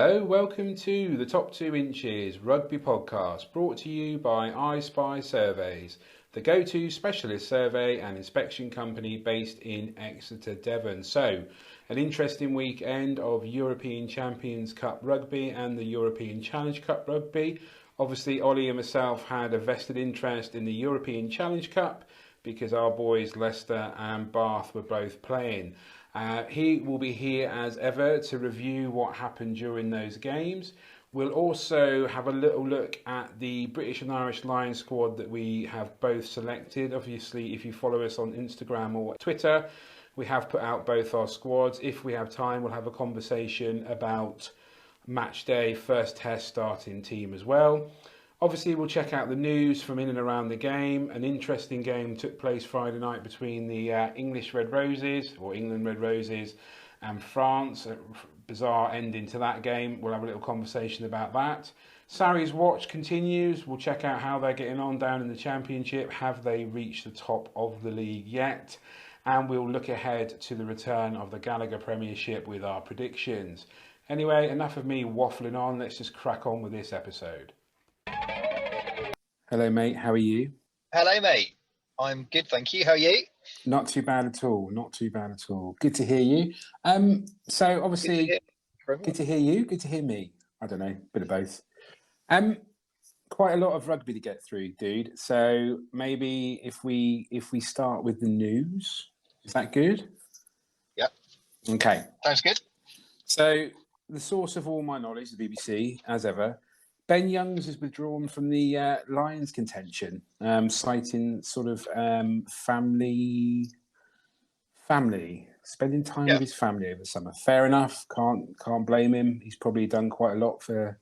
Hello, welcome to the Top 2 Inches Rugby Podcast, brought to you by I Spy Surveys, the go-to specialist survey and inspection company based in Exeter, Devon. So, an interesting weekend of European Champions Cup Rugby and the European Challenge Cup Rugby. Obviously, Ollie and myself had a vested interest in the European Challenge Cup because our boys Leicester and Bath were both playing. He will be here as ever to review what happened during those games. We'll also have a little look at the British and Irish Lions squad that we have both selected. Obviously, if you follow us on Instagram or Twitter, we have put out both our squads. If we have time, we'll have a conversation about match day, first test starting team as well. Obviously, we'll check out the news from in and around the game. An interesting game took place Friday night between the English Red Roses, or England Red Roses, and France. A bizarre ending to that game. We'll have a little conversation about that. Sarri's watch continues. We'll check out how they're getting on down in the Championship. Have they reached the top of the league yet? And we'll look ahead to the return of the Gallagher Premiership with our predictions. Anyway, enough of me waffling on. Let's just crack on with this episode. Hello, mate. How are you? Hello, mate. I'm good, thank you. How are you? Not too bad at all. Not too bad at all. Good to hear you. So obviously, good to hear you. Good to hear me. I don't know, bit of both. Quite a lot of rugby to get through, dude. So maybe if we start with the news, is that good? Yep. Okay. Sounds good. So the source of all my knowledge, the BBC, as ever. Ben Youngs is withdrawn from the Lions contention, citing sort of family, spending time with his family over summer. Fair enough. Can't blame him. He's probably done quite a lot for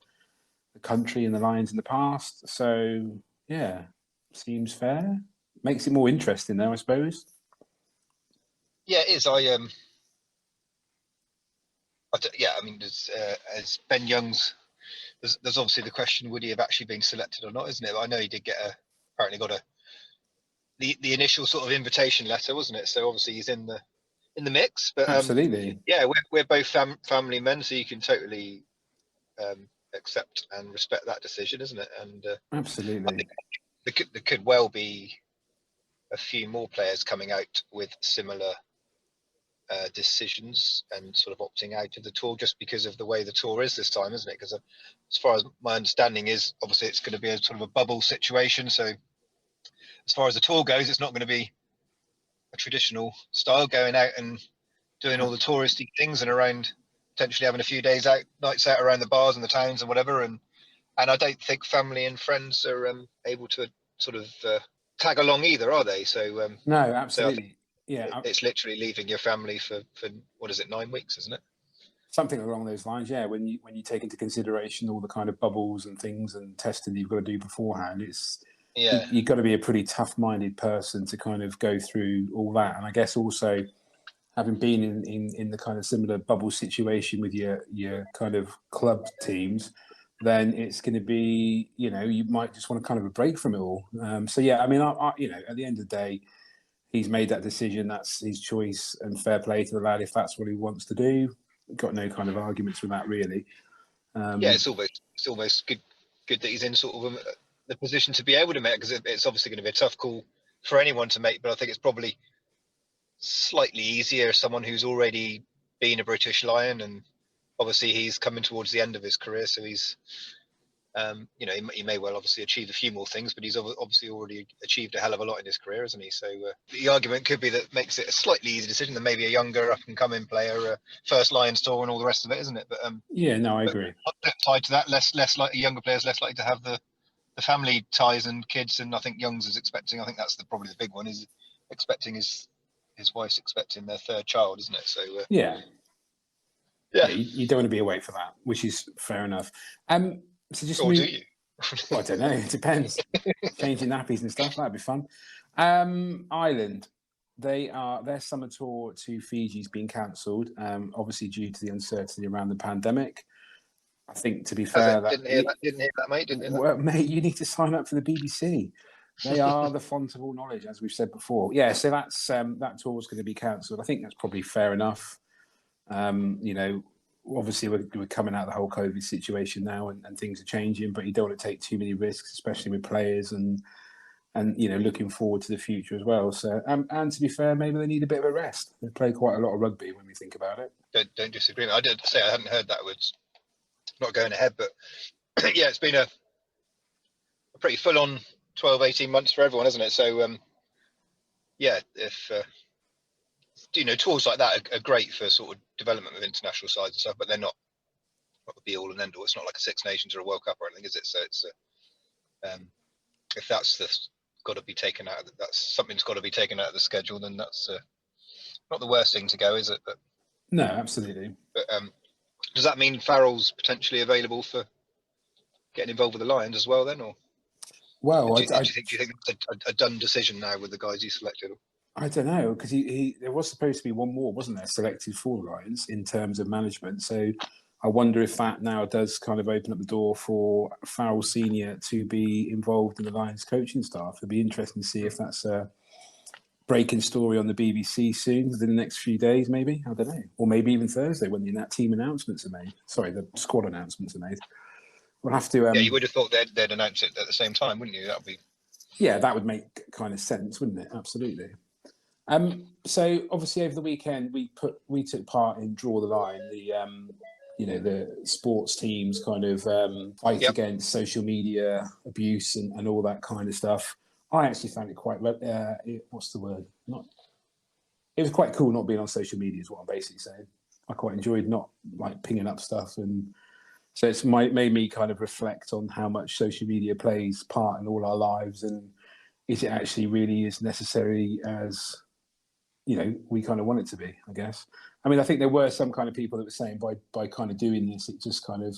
the country and the Lions in the past. So yeah, seems fair. Makes it more interesting, though, I suppose. Yeah, it is. I mean, as Ben Youngs. There's obviously the question: would he have actually been selected or not? Isn't it? I know he did apparently got the initial sort of invitation letter, wasn't it? So obviously he's in the mix. But absolutely, yeah, we're both family men, so you can totally accept and respect that decision, isn't it? And absolutely, I think there could well be a few more players coming out with similar decisions and sort of opting out of the tour just because of the way the tour is this time, isn't it? Because as far as my understanding is, obviously it's going to be a sort of a bubble situation. So as far as the tour goes, it's not going to be a traditional style, going out and doing all the touristy things and around, potentially having a few days out, nights out around the bars and the towns and whatever. And I don't think family and friends are able to sort of tag along either, are they? So no, absolutely. So it's literally leaving your family for what is it, 9 weeks, isn't it? Something along those lines, yeah. When you take into consideration all the kind of bubbles and things and testing that you've got to do beforehand, you've got to be a pretty tough-minded person to kind of go through all that. And I guess also having been in the kind of similar bubble situation with your kind of club teams, then it's going to be, you might just want to kind of a break from it all. So yeah, I mean, I at the end of the day, he's made that decision. That's his choice, and fair play to the lad if that's what he wants to do. Got no kind of arguments with that, really. It's almost good that he's in sort of the position to be able to make, because it's obviously going to be a tough call for anyone to make. But I think it's probably slightly easier as someone who's already been a British Lion, and obviously he's coming towards the end of his career, so he's. He may well obviously achieve a few more things, but he's obviously already achieved a hell of a lot in his career, hasn't he? So the argument could be that makes it a slightly easier decision than maybe a younger up-and-coming player, first Lions tour and all the rest of it, isn't it? But I agree. Tied to that, less likely younger players, less likely to have the family ties and kids. And I think Youngs is expecting. I think that's probably the big one. Is expecting his wife's expecting their third child, isn't it? So yeah, you don't want to be away for that, which is fair enough. So just or do you? Well, I don't know. It depends. Changing nappies and stuff, that'd be fun. Ireland, their summer tour to Fiji's been cancelled, obviously due to the uncertainty around the pandemic. I think, to be fair, didn't hear that, mate. Well, mate, you need to sign up for the BBC. They are the font of all knowledge, as we've said before. Yeah, so that tour is going to be cancelled. I think that's probably fair enough. obviously we're coming out of the whole COVID situation now, and things are changing, but you don't want to take too many risks, especially with players and looking forward to the future as well. So and to be fair, maybe they need a bit of a rest. They play quite a lot of rugby when we think about it. Don't disagree. I did say I hadn't heard that was not going ahead, but yeah, it's been a pretty full on 12, 18 months for everyone, hasn't it? So yeah, if tours like that are great for sort of development of international sides and stuff, but they're not the be all and end all. It's not like a Six Nations or a World Cup or anything, is it? So it's if that's got to be taken out, that's something's got to be taken out of the schedule, then that's not the worst thing to go, is it? But no, absolutely. But does that mean Farrell's potentially available for getting involved with the Lions as well then, or? Well, do you think it's a done decision now with the guys you selected? I don't know, because there was supposed to be one more, wasn't there, selected for the Lions in terms of management. So I wonder if that now does kind of open up the door for Farrell Senior to be involved in the Lions coaching staff. It'd be interesting to see if that's a breaking story on the BBC soon, within the next few days, maybe. I don't know. Or maybe even Thursday when the team announcements are made. Sorry, the squad announcements are made. We'll have to. Yeah, you would have thought they'd announce it at the same time, wouldn't you? That would be. Yeah, that would make kind of sense, wouldn't it? Absolutely. So obviously over the weekend we took part in Draw the Line, the sports teams kind of fight against social media abuse and all that kind of stuff. I actually found it quite what's the word? It was quite cool not being on social media, is what I'm basically saying. I quite enjoyed not like pinging up stuff, and so it's made me kind of reflect on how much social media plays part in all our lives, and is it actually really as necessary as we kind of want it to be, I guess. I mean, I think there were some kind of people that were saying by kind of doing this, it just kind of,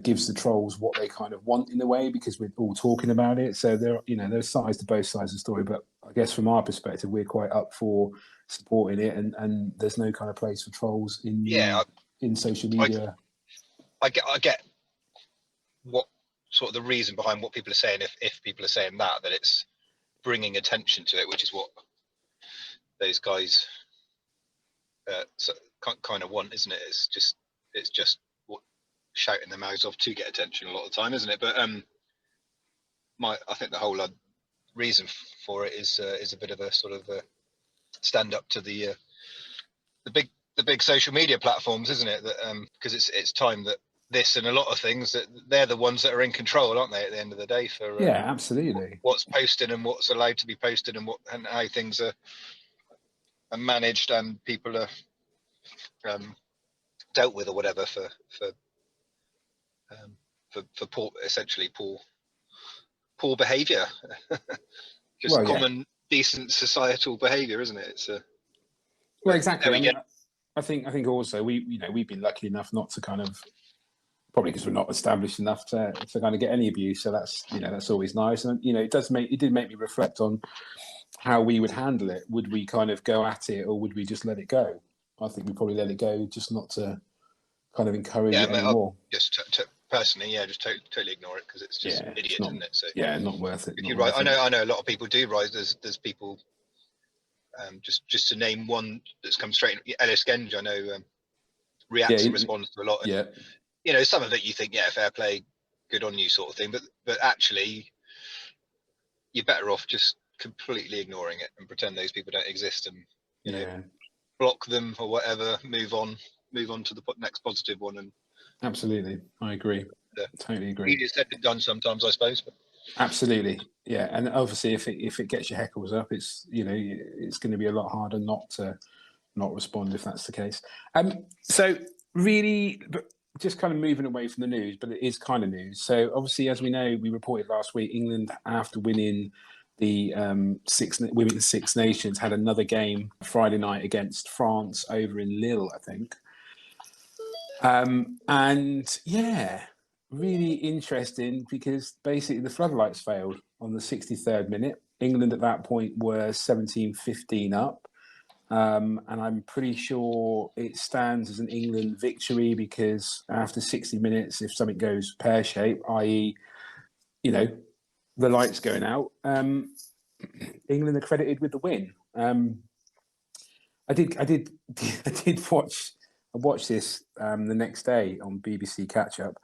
gives the trolls what they kind of want in a way, because we're all talking about it. So there's sides to both sides of the story. But I guess from our perspective, we're quite up for supporting it, and there's no kind of place for trolls in social media. I get what sort of the reason behind what people are saying, if people are saying that it's bringing attention to it, which is what those guys kind of want, isn't it? It's just what shouting their mouths off to get attention a lot of the time, isn't it? But I think the whole reason for it is a bit of a sort of stand up to the big social media platforms, isn't it? That because it's time that this and a lot of things, that they're the ones that are in control, aren't they? At the end of the day, for yeah, absolutely, what's posted and what's allowed to be posted, and how things are managed and people are dealt with or whatever for poor behaviour. Just common decent societal behaviour, isn't it? It's exactly. I think also we've been lucky enough not to kind of, probably because we're not established enough to kind of get any abuse. So that's always nice. And it did make me reflect on how we would handle it. Would we kind of go at it, or would we just let it go? I think we probably let it go, just not to kind of encourage it anymore. Just personally, just totally ignore it, because it's just idiot, isn't it? So not worth it. You're right. I know a lot of people do rise. There's people. Just to name one that's come straight. Ellis Genge, I know, reacts and responds to a lot. And, some of it you think, fair play, good on you, sort of thing. But actually, you're better off just completely ignoring it and pretend those people don't exist, and block them or whatever. Move on to the next positive one. And absolutely, I agree. Totally agree. Easier said than done sometimes, I suppose. But. Absolutely, yeah. And obviously, if it gets your heckles up, it's it's going to be a lot harder not to not respond if that's the case. So really, but just kind of moving away from the news, but it is kind of news. So obviously, as we know, we reported last week, England, after winning the Women's Six Nations, had another game Friday night against France over in Lille, I think. And really interesting, because basically the floodlights failed on the 63rd minute. England at that point were 17-15 up. And I'm pretty sure it stands as an England victory, because after 60 minutes, if something goes pear-shaped, i.e., the lights going out, England are credited with the win. I did watch watched this the next day on BBC Catch Up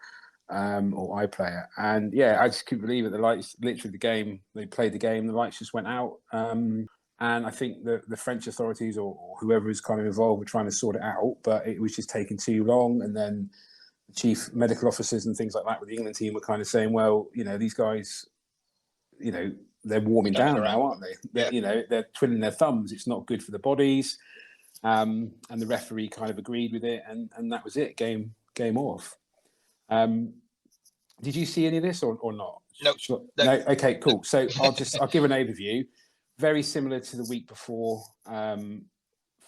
or iPlayer, and yeah, I just couldn't believe it. The lights, literally, the game they played the game, the lights just went out. And I think the French authorities or whoever is kind of involved were trying to sort it out, but it was just taking too long. And then the chief medical officers and things like that with the England team were kind of saying, well, these guys, they're warming down now, aren't they? They're twiddling their thumbs. It's not good for the bodies. And the referee kind of agreed with it, and that was it. Game off. Did you see any of this or not? Nope. No. Okay, cool. So I'll give an overview. Very similar to the week before.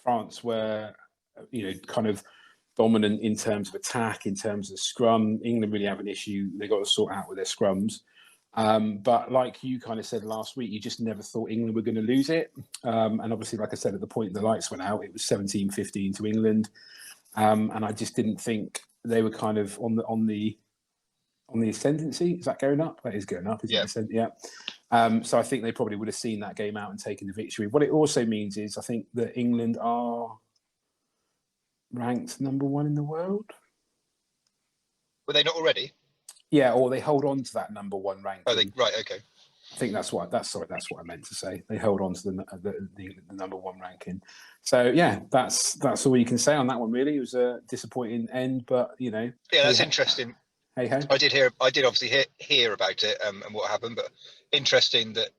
France were, kind of dominant in terms of attack, in terms of scrum. England really have an issue. They got to sort out with their scrums. But like you kind of said last week, you just never thought England were going to lose it. And obviously, like I said, at the point the lights went out, it was 17-15 to England. And I just didn't think they were kind of on the ascendancy. Is that going up? That is going up, isn't it? Yeah. So I think they probably would have seen that game out and taken the victory. What it also means is I think that England are ranked number 1 in the world. Were they not already? Yeah, or they hold on to that number 1 ranking. Oh, right, okay. I think that's what I meant to say. They held on to the number 1 ranking. So yeah, that's all you can say on that one. Really, it was a disappointing end, but Yeah, that's interesting. Hey ho. I did obviously hear about it and what happened, but interesting that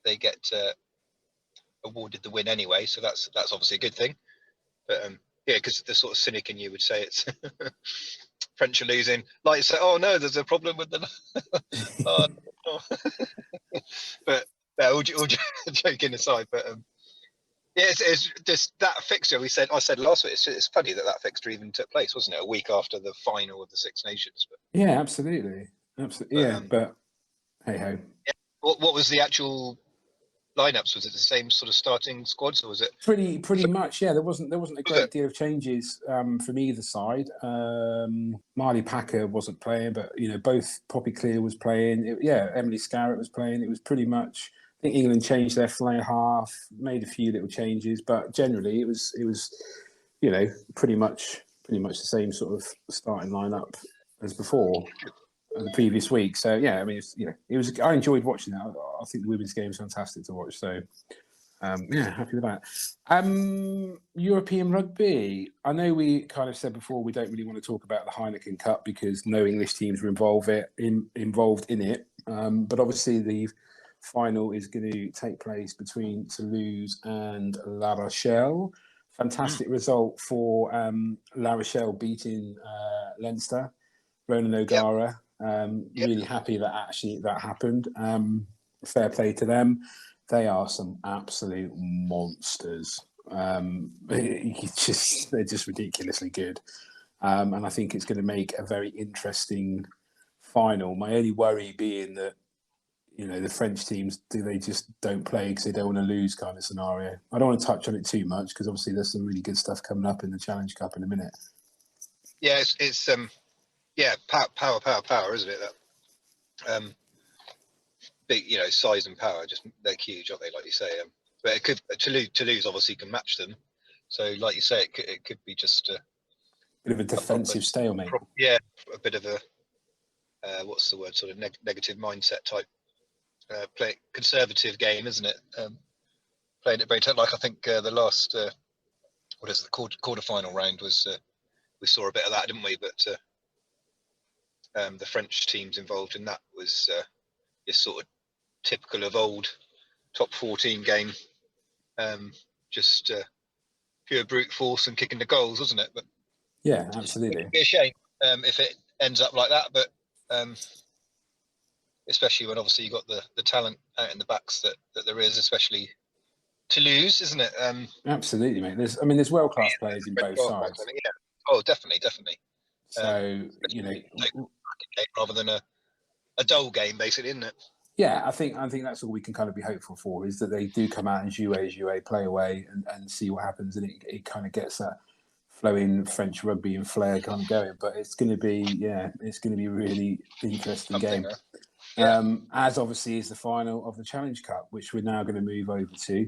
they get awarded the win anyway. So that's obviously a good thing. But yeah, because the sort of cynic in you would say it's French are losing. Like you say, oh no, there's a problem with them. Oh. But no, all joking aside, but yeah, it's just that fixture. I said last week. It's funny that fixture even took place, wasn't it? A week after the final of the Six Nations. But yeah, absolutely. Yeah, but hey ho. Yeah, what was the actual lineups? Was it the same sort of starting squads, or was it pretty much? Yeah, there wasn't a great deal of changes from either side. Marley Packer wasn't playing, but both Poppy Clear was playing. Emily Scarrett was playing. It was pretty much. I think England changed their fly half, made a few little changes, but generally it was pretty much the same sort of starting lineup as before. The previous week. So yeah, I mean, it was. I enjoyed watching that. I think the women's game is fantastic to watch. So yeah, happy with that. European rugby. I know we kind of said before we don't really want to talk about the Heineken Cup because no English teams were involved in it. But obviously the final is going to take place between Toulouse and La Rochelle. Fantastic result for La Rochelle beating Leinster. Ronan O'Gara. Really happy that actually that happened. Fair play to them. They are some absolute monsters. They're just ridiculously good. And I think it's going to make a very interesting final. My only worry being that, the French teams, they just don't play because they don't want to lose kind of scenario. I don't want to touch on it too much because obviously there's some really good stuff coming up in the Challenge Cup in a minute. Yeah, it's power, isn't it? That big, size and power, just they're huge, aren't they? Like you say, but it could Toulouse obviously can match them. So, like you say, it could be just a bit of a defensive stalemate. Yeah, a bit of a what's the word? Sort of negative mindset type, play conservative game, isn't it? Playing it very tight. Like I think the last the quarterfinal round was we saw a bit of that, didn't we? But the French teams involved in that was sort of typical of old top 14 game, just pure brute force and kicking the goals, wasn't it? But yeah, absolutely. It'd be a shame if it ends up like that, but especially when obviously you got the talent out in the backs that there is, especially Toulouse, isn't it? Absolutely, mate. There's world class players in both sides. Yeah. Oh, definitely. So rather than a dull game, basically, isn't it? Yeah, I think that's all we can kind of be hopeful for is that they do come out and jouer, play away and see what happens, and it kind of gets that flowing French rugby and flair kind of going. But it's going to be a really interesting game. As obviously is the final of the Challenge Cup, which we're now going to move over to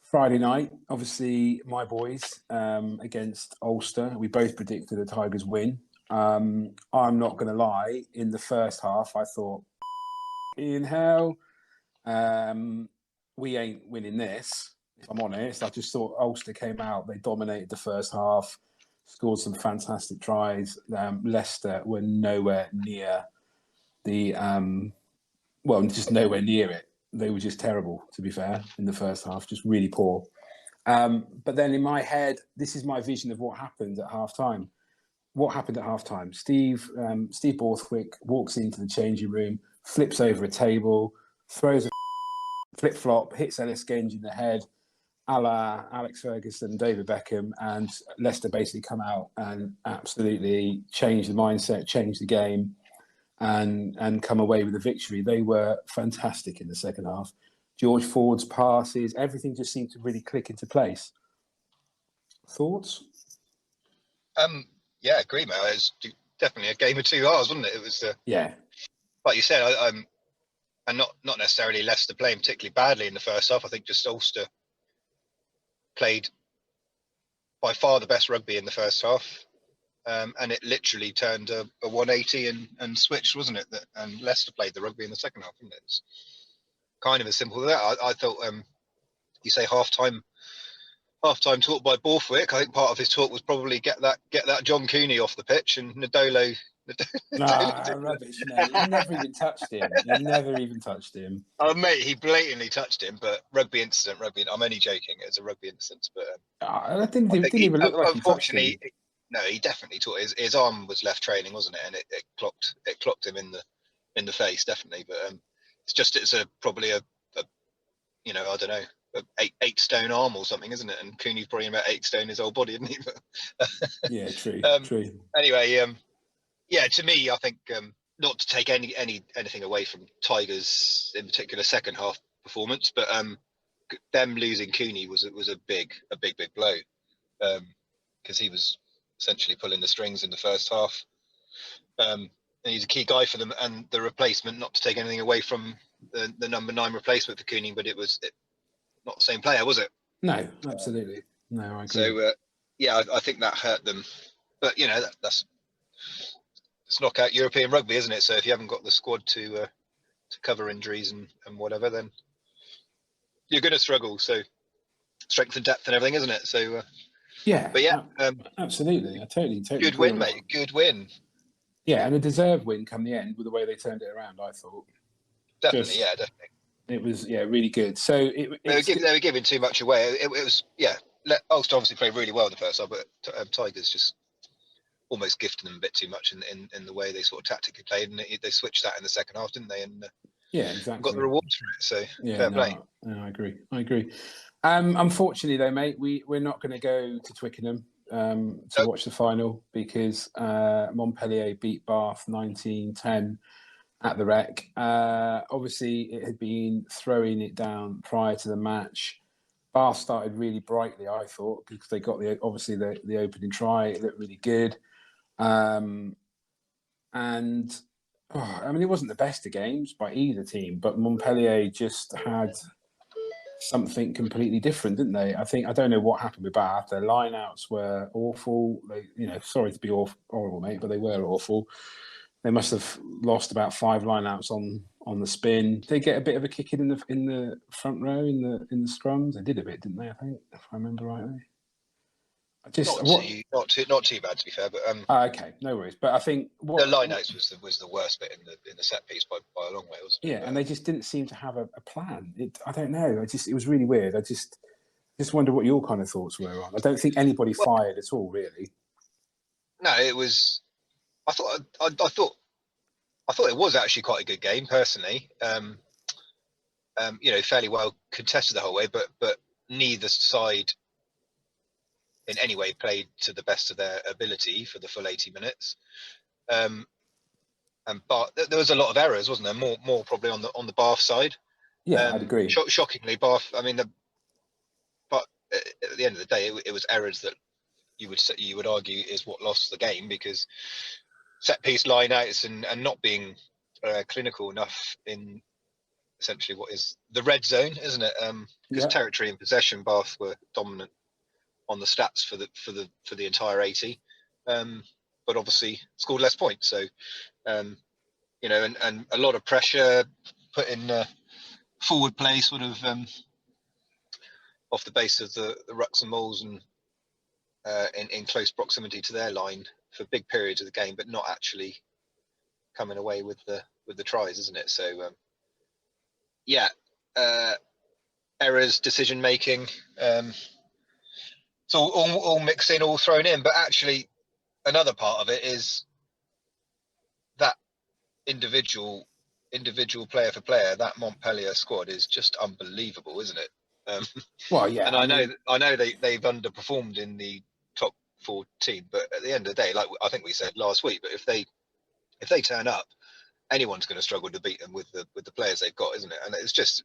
Friday night, obviously, my boys against Ulster. We both predicted a Tigers win. I'm not going to lie. In the first half, I thought, in hell, we ain't winning this. If I'm honest, I just thought Ulster came out. They dominated the first half, scored some fantastic tries. Leicester were nowhere near the just nowhere near it. They were just terrible, to be fair, in the first half, just really poor. But then in my head, this is my vision of what happened at half time. What happened at half time? Steve Borthwick walks into the changing room, flips over a table, throws a flip flop, hits Ellis Genge in the head, a la Alex Ferguson, David Beckham, and Leicester basically come out and absolutely change the mindset, change the game, and come away with a victory. They were fantastic in the second half. George Ford's passes, everything just seemed to really click into place. Thoughts? Yeah, agree, mate. It was definitely a game of two halves, wasn't it? It was, yeah, like you said, and not necessarily Leicester playing particularly badly in the first half. I think just Ulster played by far the best rugby in the first half, and it literally turned a 180 and switched, wasn't it? And Leicester played the rugby in the second half, wasn't it? It's kind of as simple as that. I thought, you say half-time talk by Borthwick. I think part of his talk was probably get that John Cooney off the pitch, and Nadolo. Rubbish, mate. He never even touched him. Oh, mate, he blatantly touched him, but rugby incident. I'm only joking. It's a rugby incident, but I didn't even look like he touched him. No, he definitely taught. His arm was left trailing, wasn't it? And it clocked him in the face, definitely. But it's probably a I don't know, eight stone arm or something, isn't it? And Cooney's probably about 8 stone his whole body, isn't he? Yeah, true. Anyway, yeah, to me, I think not to take anything away from Tigers in particular second half performance, but them losing Cooney was a big blow, because he was essentially pulling the strings in the first half, and he's a key guy for them. And the replacement, not to take anything away from the number 9 replacement for Cooney, but it was not the same player, was it? No, absolutely. No, I agree. So yeah, I think that hurt them. But that's it's knockout European rugby, isn't it? So if you haven't got the squad to cover injuries and whatever, then you're going to struggle. So strength and depth and everything, isn't it? So yeah, but yeah, absolutely. I totally good agree win, mate. Good win. Yeah, and a deserved win come the end with the way they turned it around, I thought. Definitely, definitely. It was really good. So they were giving too much away. It was Ulster obviously played really well in the first half, but Tigers just almost gifted them a bit too much in the way they sort of tactically played, and they switched that in the second half, didn't they? And yeah, exactly. Got the rewards for it. So yeah, fair play. No, I agree. Unfortunately, though, mate, we're not going to go to Twickenham to watch the final because Montpellier beat Bath 19-10 at the Rec. Obviously, it had been throwing it down prior to the match. Bath started really brightly, I thought, because they got the opening try. It looked really good. And it wasn't the best of games by either team, but Montpellier just had something completely different, didn't they? I don't know what happened with Bath. Their lineouts were awful. Sorry to be horrible, mate, but they were awful. They must have lost about 5 lineouts on the spin. Did they get a bit of a kick in the front row in the scrums? They did a bit, didn't they? I think, if I remember rightly. Not too bad, to be fair, but okay, no worries. But I think the lineouts was the worst bit in the set piece by a long way, wasn't it? Yeah, and they just didn't seem to have a plan. I don't know. It was really weird. I just wonder what your kind of thoughts were on. I don't think anybody fired at all, really. No, it was. I thought it was actually quite a good game, personally. Fairly well contested the whole way, but neither side in any way played to the best of their ability for the full 80 minutes. But there was a lot of errors, wasn't there? More probably on the Bath side. Yeah, I'd agree. Shockingly, Bath. I mean, but at the end of the day, it was errors that you would argue is what lost the game, because set piece lineouts and not being clinical enough in essentially what is the red zone, isn't it? Because territory and possession, Bath were dominant on the stats for the entire 80, but obviously scored less points. So you know, and a lot of pressure put in forward play, sort of off the base of the rucks and mauls, and in close proximity to their line for big periods of the game, but not actually coming away with the tries, isn't it? So errors, decision making, it's all mixed in, all thrown in. But actually, another part of it is that individual player for player, that Montpellier squad is just unbelievable, isn't it? Well, yeah, and I know they've underperformed in the top 14, but at the end of the day, like I think we said last week, but if they turn up, anyone's going to struggle to beat them with the players they've got, isn't it? And it's just,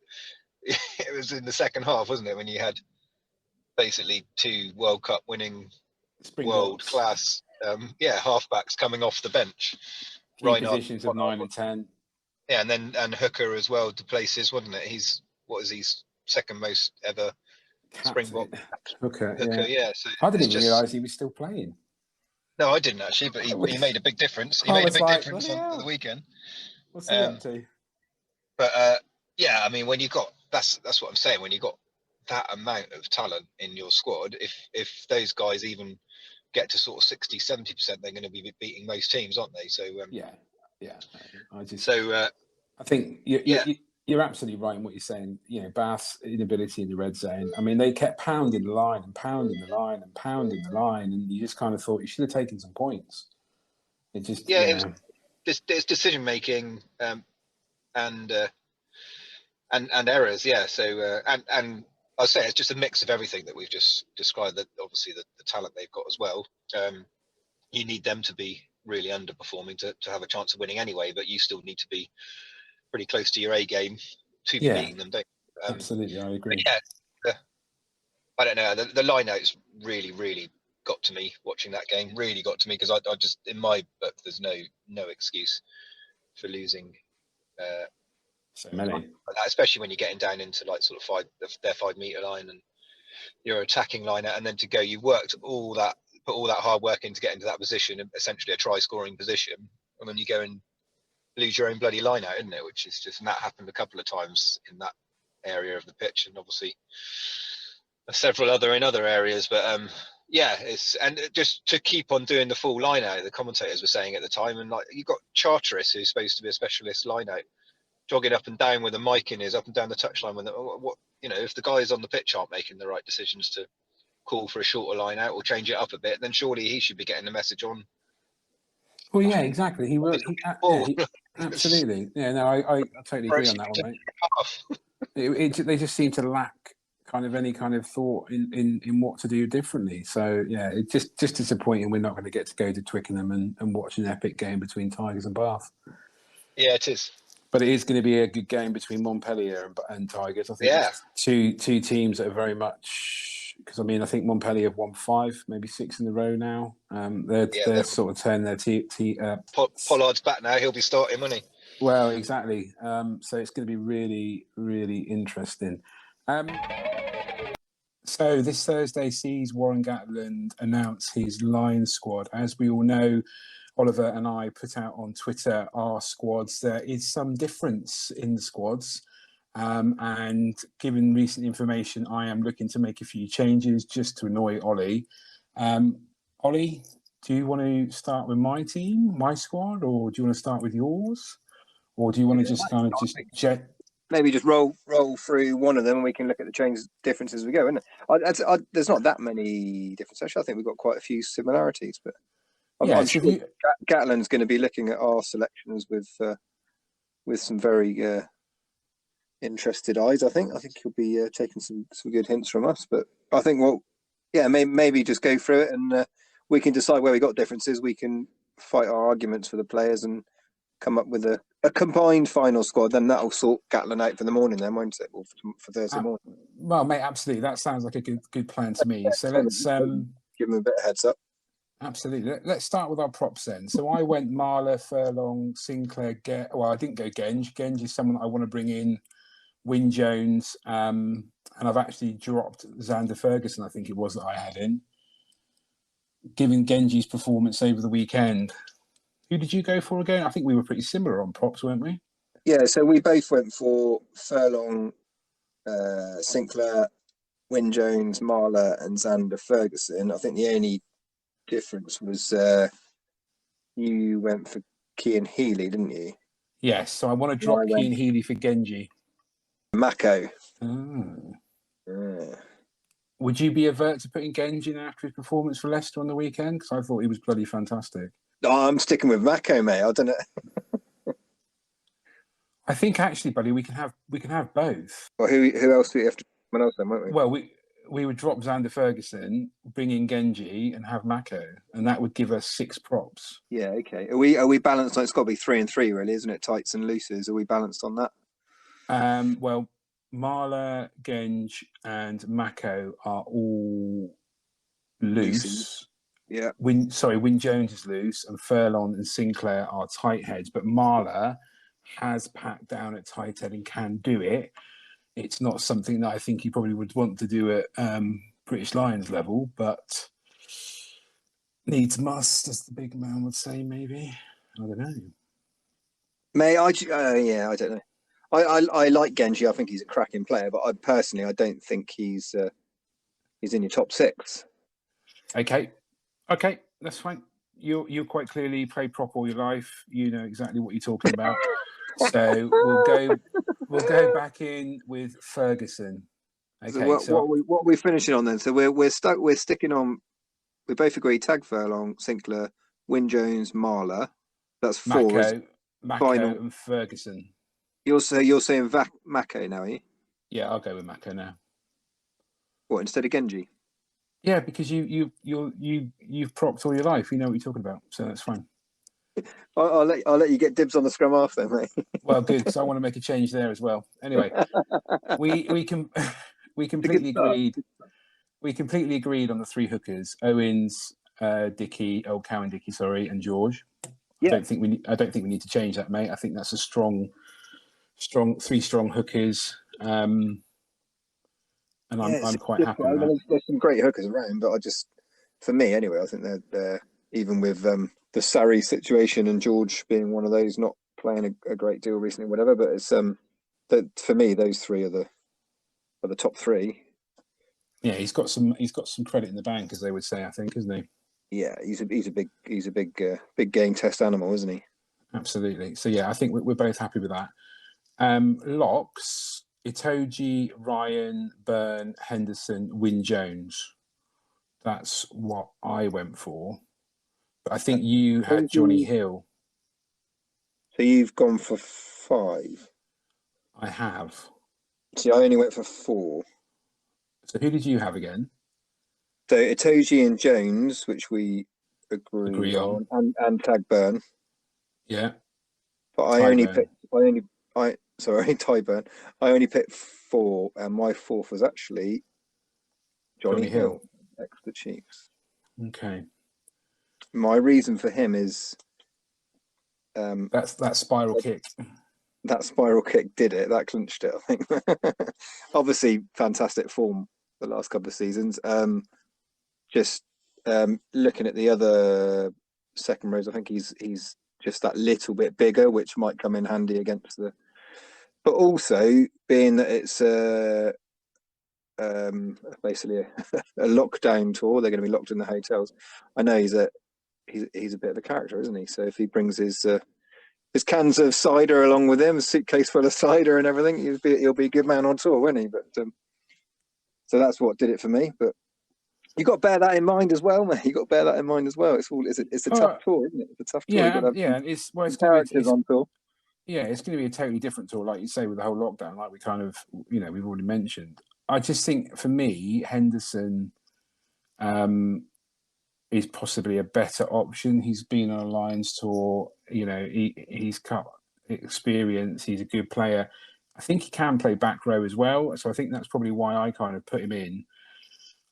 it was in the second half, wasn't it, when you had basically 2 World Cup winning world class halfbacks coming off the bench, key positions of 9 and 10. Yeah, and Hooker as well to places, wasn't it? He's second most ever Springbok Hooker. Yeah. So I didn't even realise he was still playing. No, I didn't actually, but he made a big difference. He made a big difference on the weekend. What's he up to? But I mean, when you got that's what I'm saying. When you got that amount of talent in your squad, if those guys even get to sort of 60-70%, they're going to be beating most teams, aren't they? So I think you're absolutely right in what you're saying. You know, Bath's inability in the red zone. I mean, they kept pounding the line and pounding the line and pounding the line, and you just kind of thought you should have taken some points. It just it was this decision making and errors. Yeah. So and I'll say it's just a mix of everything that we've just described. That obviously the talent they've got as well. You need them to be really underperforming to have a chance of winning anyway, but you still need to be pretty close to your A game to be beating them, don't you? Absolutely, I agree. I don't know. The line outs really got to me watching that game. Really got to me because I just, in my book, there's no excuse for losing so many, especially when you're getting down into like sort of their 5 meter line and your attacking line out, and then to go, you worked put all that hard work in to get into that position, essentially a try scoring position, and then you go and lose your own bloody line out, isn't it? Which is just, and that happened a couple of times in that area of the pitch, and obviously several in other areas. But it's, and just to keep on doing the full line out, the commentators were saying at the time, and like you've got Charteris, who's supposed to be a specialist line out, jogging up and down with a mic in his up and down the touchline with what, you know, if the guys on the pitch aren't making the right decisions to call for a shorter line out or change it up a bit, then surely he should be getting the message on. Well, yeah, exactly. He will. Absolutely. Yeah, no, I totally agree on that one, mate. They just seem to lack kind of any kind of thought in what to do differently. So yeah, it's just disappointing we're not going to get to go to Twickenham and watch an epic game between Tigers and Bath. Yeah, it is. But it is going to be a good game between Montpellier and Tigers. I think it's two teams that are very much, because I mean, I think Montpellier have won 5, maybe 6 in a row now. They're sort of turning their Pollard's back now. He'll be starting, won't he? Well, exactly. So it's going to be really, really interesting. So this Thursday sees Warren Gatland announce his Lions squad. As we all know, Oliver and I put out on Twitter our squads. There is some difference in the squads. And given recent information, I am looking to make a few changes just to annoy Ollie. Ollie, do you want to start with my team, my squad, or do you want to start with yours? Or do you want to just kind of just maybe just roll through one of them and we can look at the changes, differences as we go, isn't it? There's not that many differences. Actually, I think we've got quite a few similarities, but I'm sure Gatland's going to be looking at our selections with some very interested eyes. I think he'll be taking some good hints from us. But I think maybe just go through it and we can decide where we got differences. We can fight our arguments for the players and come up with a combined final squad. Then that'll sort Gatland out for the morning, then, won't it? Or for Thursday morning. Well, mate, absolutely. That sounds like a good plan to me. So let's give him a bit of heads up. Absolutely. Let's start with our props then. So I went Marler, Furlong, Sinclair, I didn't go Genge. Genge is someone I want to bring in Wyn Jones, and I've actually dropped Xander Ferguson, I think it was, that I had in. Given Genji's performance over the weekend, who did you go for again? I think we were pretty similar on props, weren't we? Yeah, so we both went for Furlong, Sinclair, Wyn Jones, Marler, and Xander Ferguson. I think the only difference was you went for Cian Healy, didn't you? Yes, so I want to drop Cian Healy for Genji. Mako. Oh. Yeah. Would you be avert to putting Genji in after his performance for Leicester on the weekend? Because I thought he was bloody fantastic. Oh, I'm sticking with Mako, mate. I don't know. I think actually, buddy, we can have both. Well, who else do we have to put else then, won't we? Well, we would drop Xander Ferguson, bring in Genji, and have Mako, and that would give us 6 props. Yeah, okay. Are we balanced on? It's got to be 3 and 3, really, isn't it? Tights and looses. Are we balanced on that? Well, Marler, Genge, and Mako are all loose. Yeah. Wyn Jones is loose, and Furlong and Sinclair are tight heads, but Marler has packed down at tight head and can do it. It's not something that I think he probably would want to do at British Lions level, but needs must, as the big man would say, maybe. I don't know. I don't know. I like Genji. I think he's a cracking player, but I don't think he's in your top 6. Okay, that's fine. You quite clearly play prop all your life. You know exactly what you're talking about. So we'll go back in with Ferguson. Okay. So what are we finishing on then? So we're sticking on. We both agree. Tag Furlong, Sinclair, Wyn Jones, Marler. That's 4. Mako and Ferguson. You're saying Mako now, are you? Yeah, I'll go with Mako now. What, instead of Genji? Yeah, because you've propped all your life. You know what you're talking about, so that's fine. I'll let you get dibs on the scrum half then, mate. Well, good, because I want to make a change there as well. Anyway, we completely agreed. We completely agreed on the 3 hookers: Owens, Dickey, Cowan Dickey, sorry, and George. Yeah. I don't think we need to change that, mate. I think that's a strong 3 strong hookers. And I'm quite happy with that. There's some great hookers around, but for me anyway, I think they're even with the Sarri situation and George being one of those, not playing a great deal recently, whatever. But it's that for me, those 3 are the top 3. Yeah, he's got some credit in the bank, as they would say, I think, isn't he? Yeah, he's a big game test animal, isn't he? Absolutely. So yeah, I think we're both happy with that. Locks: Itoje, Ryan, Byrne, Henderson, Wyn Jones. That's what I went for. But I think you had Johnny Hill. So you've gone for 5. I have. See, I only went for 4. So who did you have again? So Itoje and Jones, which we agree on, and Tag Byrne. Yeah. But Tyburn. I only picked 4, and my 4th was actually Johnny Hill, ex the Chiefs. Okay. My reason for him is that spiral kick. That spiral kick did it. That clinched it, I think. Obviously, fantastic form the last couple of seasons. Just looking at the other second rows, I think he's just that little bit bigger, which might come in handy against the. But also, being that it's basically a lockdown tour, they're going to be locked in the hotels. I know he's a bit of a character, isn't he? So if he brings his cans of cider along with him, a suitcase full of cider and everything, he'll be a good man on tour, won't he? But so that's what did it for me. But you got to bear that in mind as well, mate. You got to bear that in mind as well. It's a tough tour, isn't it? It's a tough tour. Yeah. It's characters on tour. Yeah, it's going to be a totally different tour, like you say, with the whole lockdown, like we kind of, we've already mentioned. I just think for me, Henderson is possibly a better option. He's been on a Lions tour, he's got experience, he's a good player. I think he can play back row as well. So I think that's probably why I kind of put him in.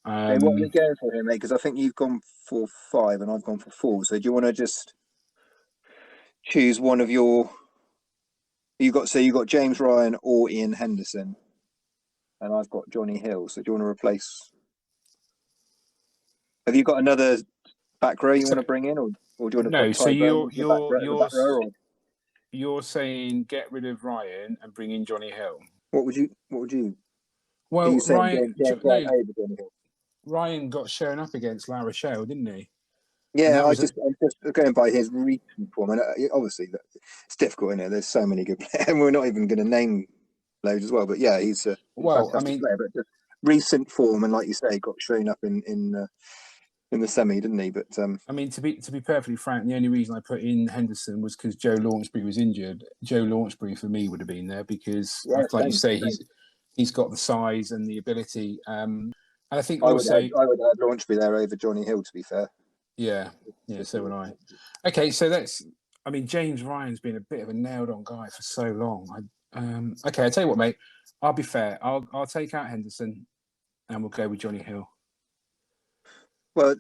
What are we going for him, mate? Because I think you've gone for 5 and I've gone for 4. So do you want to just choose one of your You got James Ryan or Ian Henderson, and I've got Johnny Hill. So do you want to replace? Have you got another back row you want to bring in, or do you want to no? put So Ty Burns in the back row? You're saying get rid of Ryan and bring in Johnny Hill. What would you? Well, Ryan, Johnny Hill? Ryan got shown up against La Rochelle, didn't he? Yeah, I'm just going by his recent form, and obviously it's difficult, isn't it? There's so many good players, and we're not even going to name loads as well. But yeah, he's a fantastic player. But just recent form, and like you say, got shown up in the semi, didn't he? But I mean, to be perfectly frank, the only reason I put in Henderson was because Joe Launchbury was injured. Joe Launchbury for me would have been there because, like you say, he's got the size and the ability. And I think I would have Launchbury there over Johnny Hill, to be fair. Yeah, so would I. Okay, so James Ryan's been a bit of a nailed-on guy for so long. Okay, I tell you what, mate. I'll be fair. I'll take out Henderson, and we'll go with Johnny Hill. Well,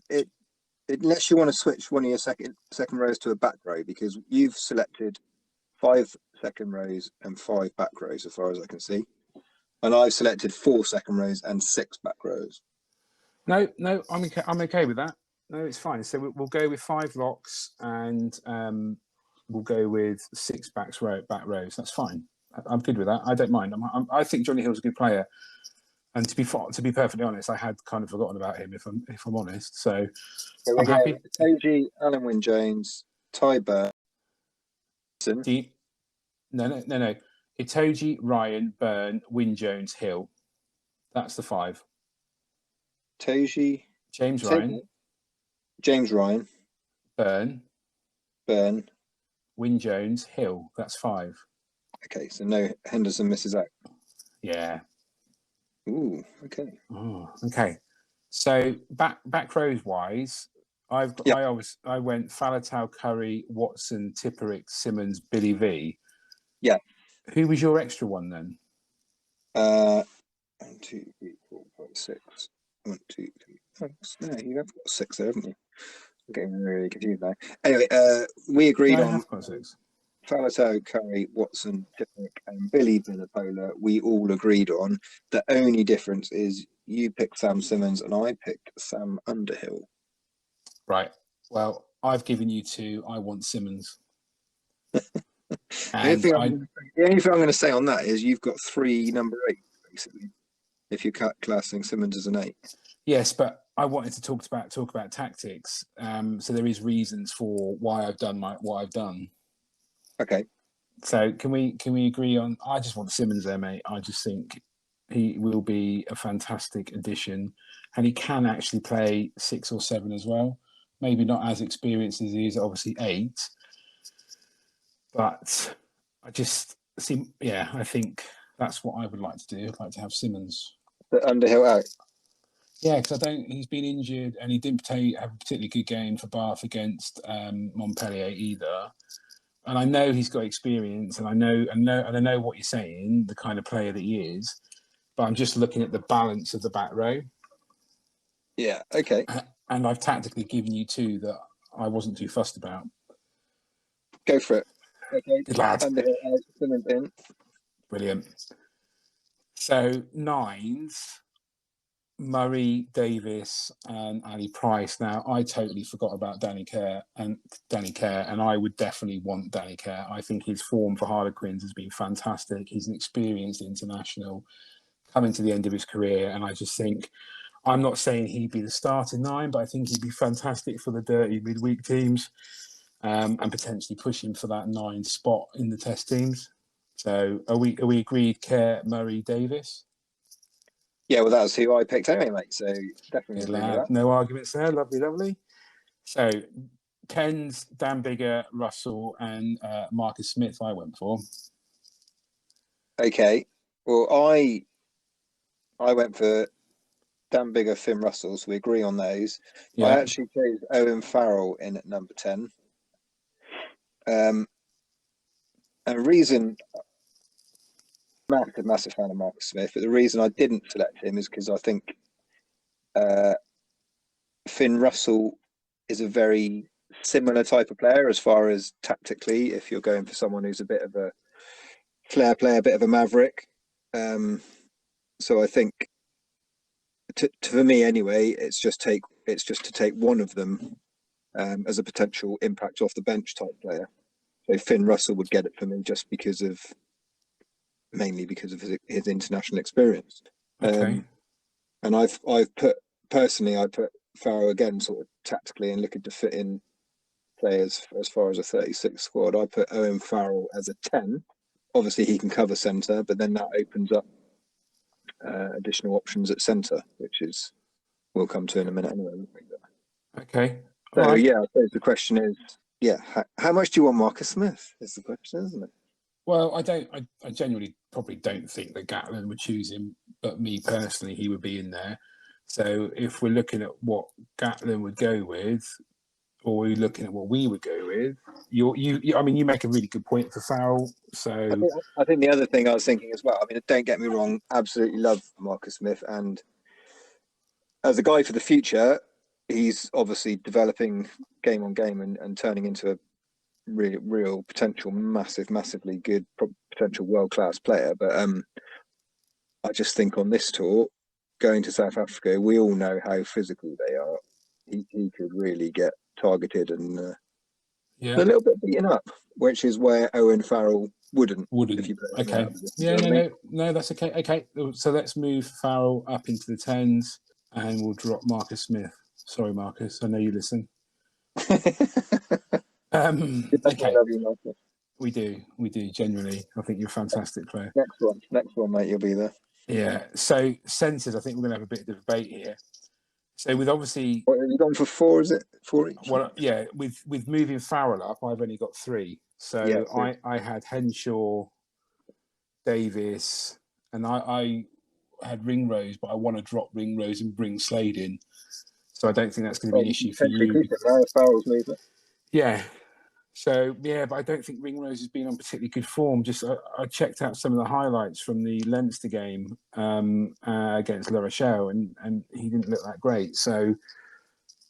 unless you want to switch one of your second rows to a back row, because you've selected 5 second rows and 5 back rows, as far as I can see, and I've selected 4 second rows and 6 back rows. No, I'm okay with that. No, it's fine. So we'll go with 5 locks and we'll go with 6 back rows. That's fine. I'm good with that. I don't mind. I think Johnny Hill's a good player. And to be perfectly honest, I had kind of forgotten about him. If I'm honest, so I'm happy. Itoje, Alan Wynne-Jones, Ty Burns. No. Itoje, Ryan, Byrne, Wynne-Jones, Hill. That's the 5. Itoje, James Ryan, Byrne, Wynne-Jones, Hill. That's 5. Okay, so no Henderson misses out. Yeah. Ooh, okay. Oh, okay. So back rows wise, I went Faletau, Curry, Watson, Tipperick, Simmons, Billy V. Yeah. Who was your extra one then? 1, 2, 3, 4, 5, 6. 1, 2, 3, 4. No, you have got 6 there, haven't you? I'm getting really confused now. Anyway, we agreed on 6. Faletau, Curry, Watson, Tipperick, and Billy Vunipola. We all agreed on. The only difference is you picked Sam Simmons and I picked Sam Underhill. Right. Well, I've given you 2. I want Simmons. The only thing I'm going to say on that is you've got 3 number 8, basically, if you're classing Simmons as an 8. Yes, but I wanted to talk about tactics. So there is reasons for why I've done what I've done. Okay. So can we agree on? I just want Simmons there, mate. I just think he will be a fantastic addition, and he can actually play 6 or 7 as well. Maybe not as experienced as he is, obviously 8. But I just see, I think that's what I would like to do. I'd like to have Simmons. The Underhill out. Yeah, because he's been injured and he didn't have a particularly good game for Bath against Montpellier either. And I know he's got experience, and I know what you're saying, the kind of player that he is. But I'm just looking at the balance of the back row. Yeah. Okay. And I've tactically given you 2 that I wasn't too fussed about. Go for it. Okay. Good lad. Underhill out, Simmons in. Brilliant. So 9s. Murray, Davis, and Ali Price. Now, I totally forgot about Danny Kerr, and I would definitely want Danny Kerr. I think his form for Harlequins has been fantastic. He's an experienced international coming to the end of his career, and I just think, I'm not saying he'd be the starting 9, but I think he'd be fantastic for the dirty midweek teams, and potentially pushing for that 9 spot in the test teams. So, are we agreed? Kerr, Murray, Davis. Yeah, well, that's who I picked anyway, mate. So definitely agree with that. No arguments there. Lovely. So 10s, Dan Biggar, Russell, and Marcus Smith I went for. Okay. Well, I went for Dan Biggar, Finn Russell, so we agree on those. Yeah. I actually chose Owen Farrell in at number 10. And the reason... massive fan of Marcus Smith, but the reason I didn't select him is because I think Finn Russell is a very similar type of player as far as tactically. If you're going for someone who's a bit of flair play, a bit of a maverick. So I think, for me anyway, it's just to take one of them as a potential impact off the bench type player. So Finn Russell would get it for me just mainly because of his international experience. Okay. And I put Farrell again, sort of tactically and looking to fit in players as far as a 36 squad. I put Owen Farrell as a 10. Obviously, he can cover centre, but then that opens up additional options at centre, which we'll come to in a minute anyway. Okay. So right. I suppose the question is, how much do you want Marcus Smith? Is the question, isn't it? Well, I genuinely probably don't think that Gatland would choose him, but me personally, he would be in there. So if we're looking at what Gatland would go with, or we're looking at what we would go with, you make a really good point for Farrell. So I think the other thing I was thinking as well, I mean, don't get me wrong, absolutely love Marcus Smith, and as a guy for the future, he's obviously developing game on game and turning into a real potential massively good potential world-class player. But I just think on this tour, going to South Africa, we all know how physical they are. He could really get targeted and a little bit beaten up, which is where Owen Farrell wouldn't. If you put him okay. No, that's okay. Okay, so let's move Farrell up into the 10s and we'll drop Marcus Smith. Sorry, Marcus, I know you listen. Okay. We do genuinely. I think you're a fantastic player. Next one, mate. You'll be there. Yeah. So centres, I think we're going to have a bit of debate here. So with obviously, what, have you gone for 4? Is it 4 each? Well, yeah. With moving Farrell up, I've only got 3. So I had Henshaw, Davis, and I had Ringrose, but I want to drop Ringrose and bring Slade in. So I don't think that's going to be an issue for you. Farrell's moving. Yeah. So, but I don't think Ringrose has been on particularly good form. Just I checked out some of the highlights from the Leinster game against La Rochelle, and he didn't look that great. So,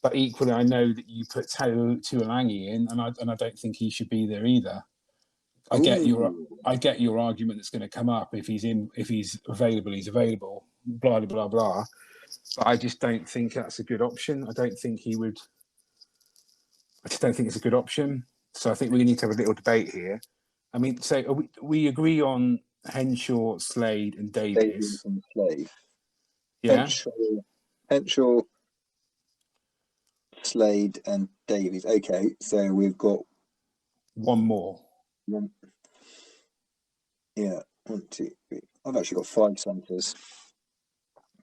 but equally, I know that you put Tuolangi in, and I don't think he should be there either. I get your argument that's going to come up if he's available, he's available. Blah blah blah. But I just don't think that's a good option. I just don't think it's a good option. So I think we need to have a little debate here. I mean, so we agree on Henshaw, Slade, and Davies. And Slade. Yeah. Henshaw, Slade, and Davies. Okay, so we've got one more. Yeah, 1, 2, 3. I've actually got 5 centres.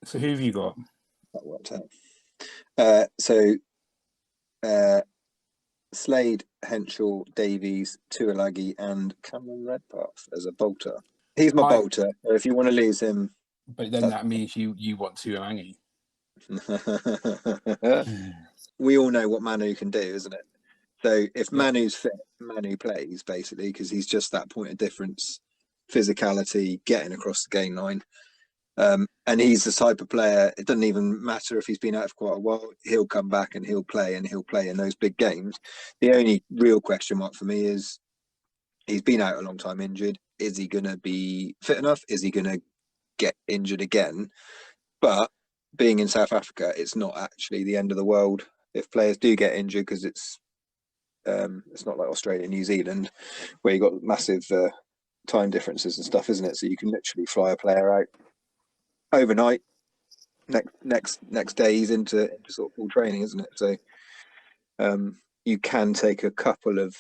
So who have you got? That worked out. Slade, Henshaw, Davies, Tuolagi, and Cameron Redpath as a bolter. He's my bolter. So if you want to lose him, but then that means you want Tuolagi. We all know what Manu can do, isn't it? So if Manu's fit, Manu plays basically because he's just that point of difference, physicality, getting across the game line. And he's the type of player, it doesn't even matter if he's been out for quite a while, he'll come back and he'll play in those big games. The only real question mark for me is he's been out a long time injured. Is he going to be fit enough? Is he going to get injured again? But being in South Africa, it's not actually the end of the world if players do get injured because it's not like Australia, New Zealand, where you've got massive time differences and stuff, isn't it? So you can literally fly a player out overnight, next day he's into sort of full training, isn't it? So you can take a couple of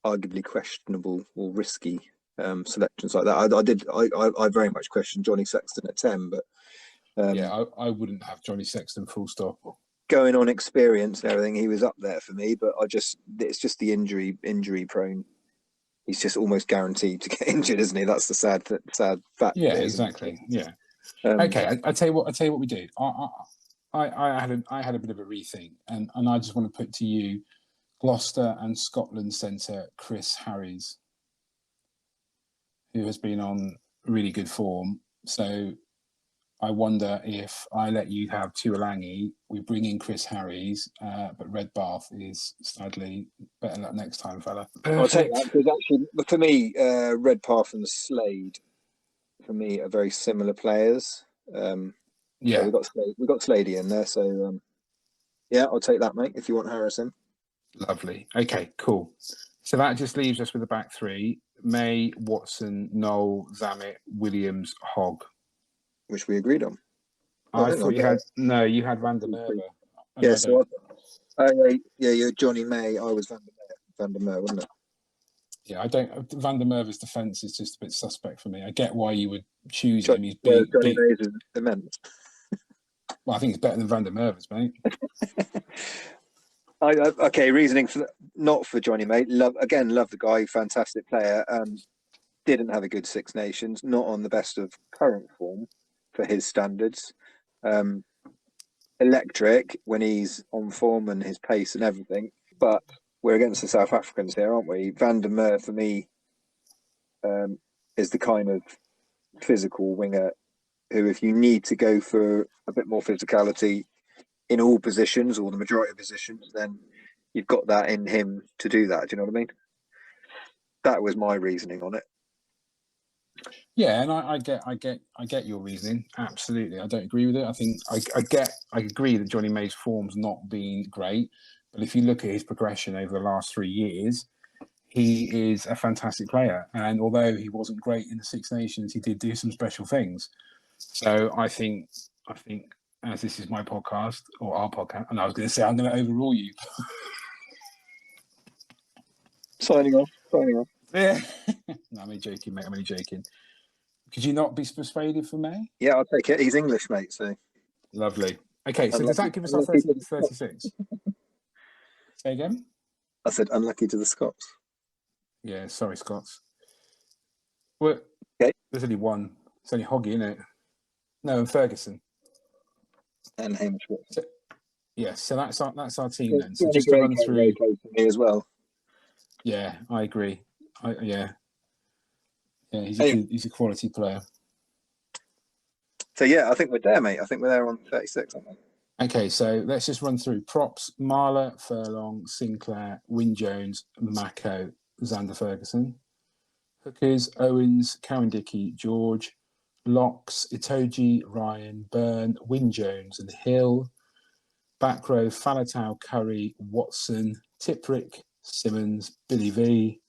arguably questionable or risky selections like that. I very much questioned Johnny Sexton at 10, but I wouldn't have Johnny Sexton full stop. Going on experience and everything, he was up there for me, but it's just the injury prone. He's just almost guaranteed to get injured, isn't he? That's the sad fact. Yeah, exactly. Yeah. Okay, I tell you what we do. I had a bit of a rethink, and I just want to put to you Gloucester and Scotland centre Chris Harries, who has been on really good form. So I wonder if I let you have Tuolangi, we bring in Chris Harries, but Redbath is sadly better luck next time, fella. I'll take that because actually, for me, Redpath and Slade, for me, are very similar players. So we got Slady in there. So yeah, I'll take that, mate. If you want Harrison. Lovely. Okay, cool. So that just leaves us with the back three: May, Watson, Noel, Zammit, Williams, Hogg. Which we agreed on. I thought you had Van der Merwe. Yeah, so you're Johnny May. I was Van der Merwe, wasn't it? Yeah, I don't. Van der Merwe's defence is just a bit suspect for me. I get why you would choose him. He's big. Johnny May's is immense. Well, I think it's better than Van der Merwe's, mate. Okay, reasoning not for Johnny May. Love the guy, fantastic player. Didn't have a good Six Nations, not on the best of current form for his standards. Electric when he's on form and his pace and everything, but we're against the South Africans here, aren't we? Van der Merwe, for me, is the kind of physical winger who, if you need to go for a bit more physicality in all positions or the majority of positions, then you've got that in him to do that. Do you know what I mean? That was my reasoning on it. Yeah, and I get your reasoning. Absolutely, I don't agree with it. I think I agree that Johnny May's form's not been great, but if you look at his progression over the last 3 years, he is a fantastic player. And although he wasn't great in the Six Nations, he did do some special things. So I think as this is my podcast or our podcast, and I was going to say I'm going to overrule you. Signing off. Yeah, no, I'm only joking, mate. I'm only joking. Could you not be persuaded for May? Yeah, I'll take it. He's English, mate. So lovely. Okay, so does that give us our 36? Say again? I said unlucky to the Scots. Yeah, sorry, Scots. Well, okay. There's only one. It's only Hoggy, isn't it? No, and Ferguson. And Hamish Watson. So that's our team then. So just to run through me as well. Yeah, I agree. He's a quality player. So yeah, I think we're there, mate. I think we're there on 36, aren't we? Okay, so let's just run through props: Marler, Furlong, Sinclair, Wyn Jones, Mako, Xander Ferguson. Hookers: Owens, Cowan Dickey, George. Locks: Itoje, Ryan, Byrne, Wyn Jones, and Hill. Back row: Faletau, Curry, Watson, Tiprick, Simmons, Billy V.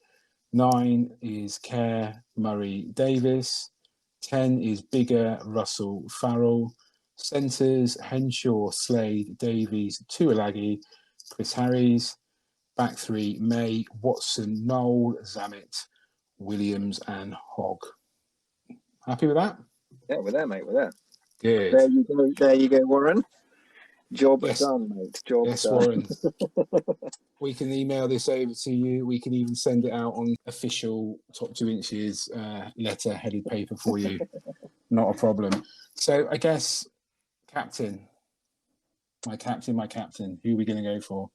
9 is Kerr, Murray, Davis. 10 is Bigger, Russell, Farrell. Centres: Henshaw, Slade, Davies, Tuilagi, Chris Harries. Back 3: May, Watson, Noel, Zammit, Williams, and Hogg. Happy with that? Yeah, we're there, mate. We're there. Good. There you go, Warren. Job done, mate. Job done. Warren. We can email this over to you. We can even send it out on official top 2 inches letter headed paper for you. Not a problem. So I guess my captain. Who are we going to go for?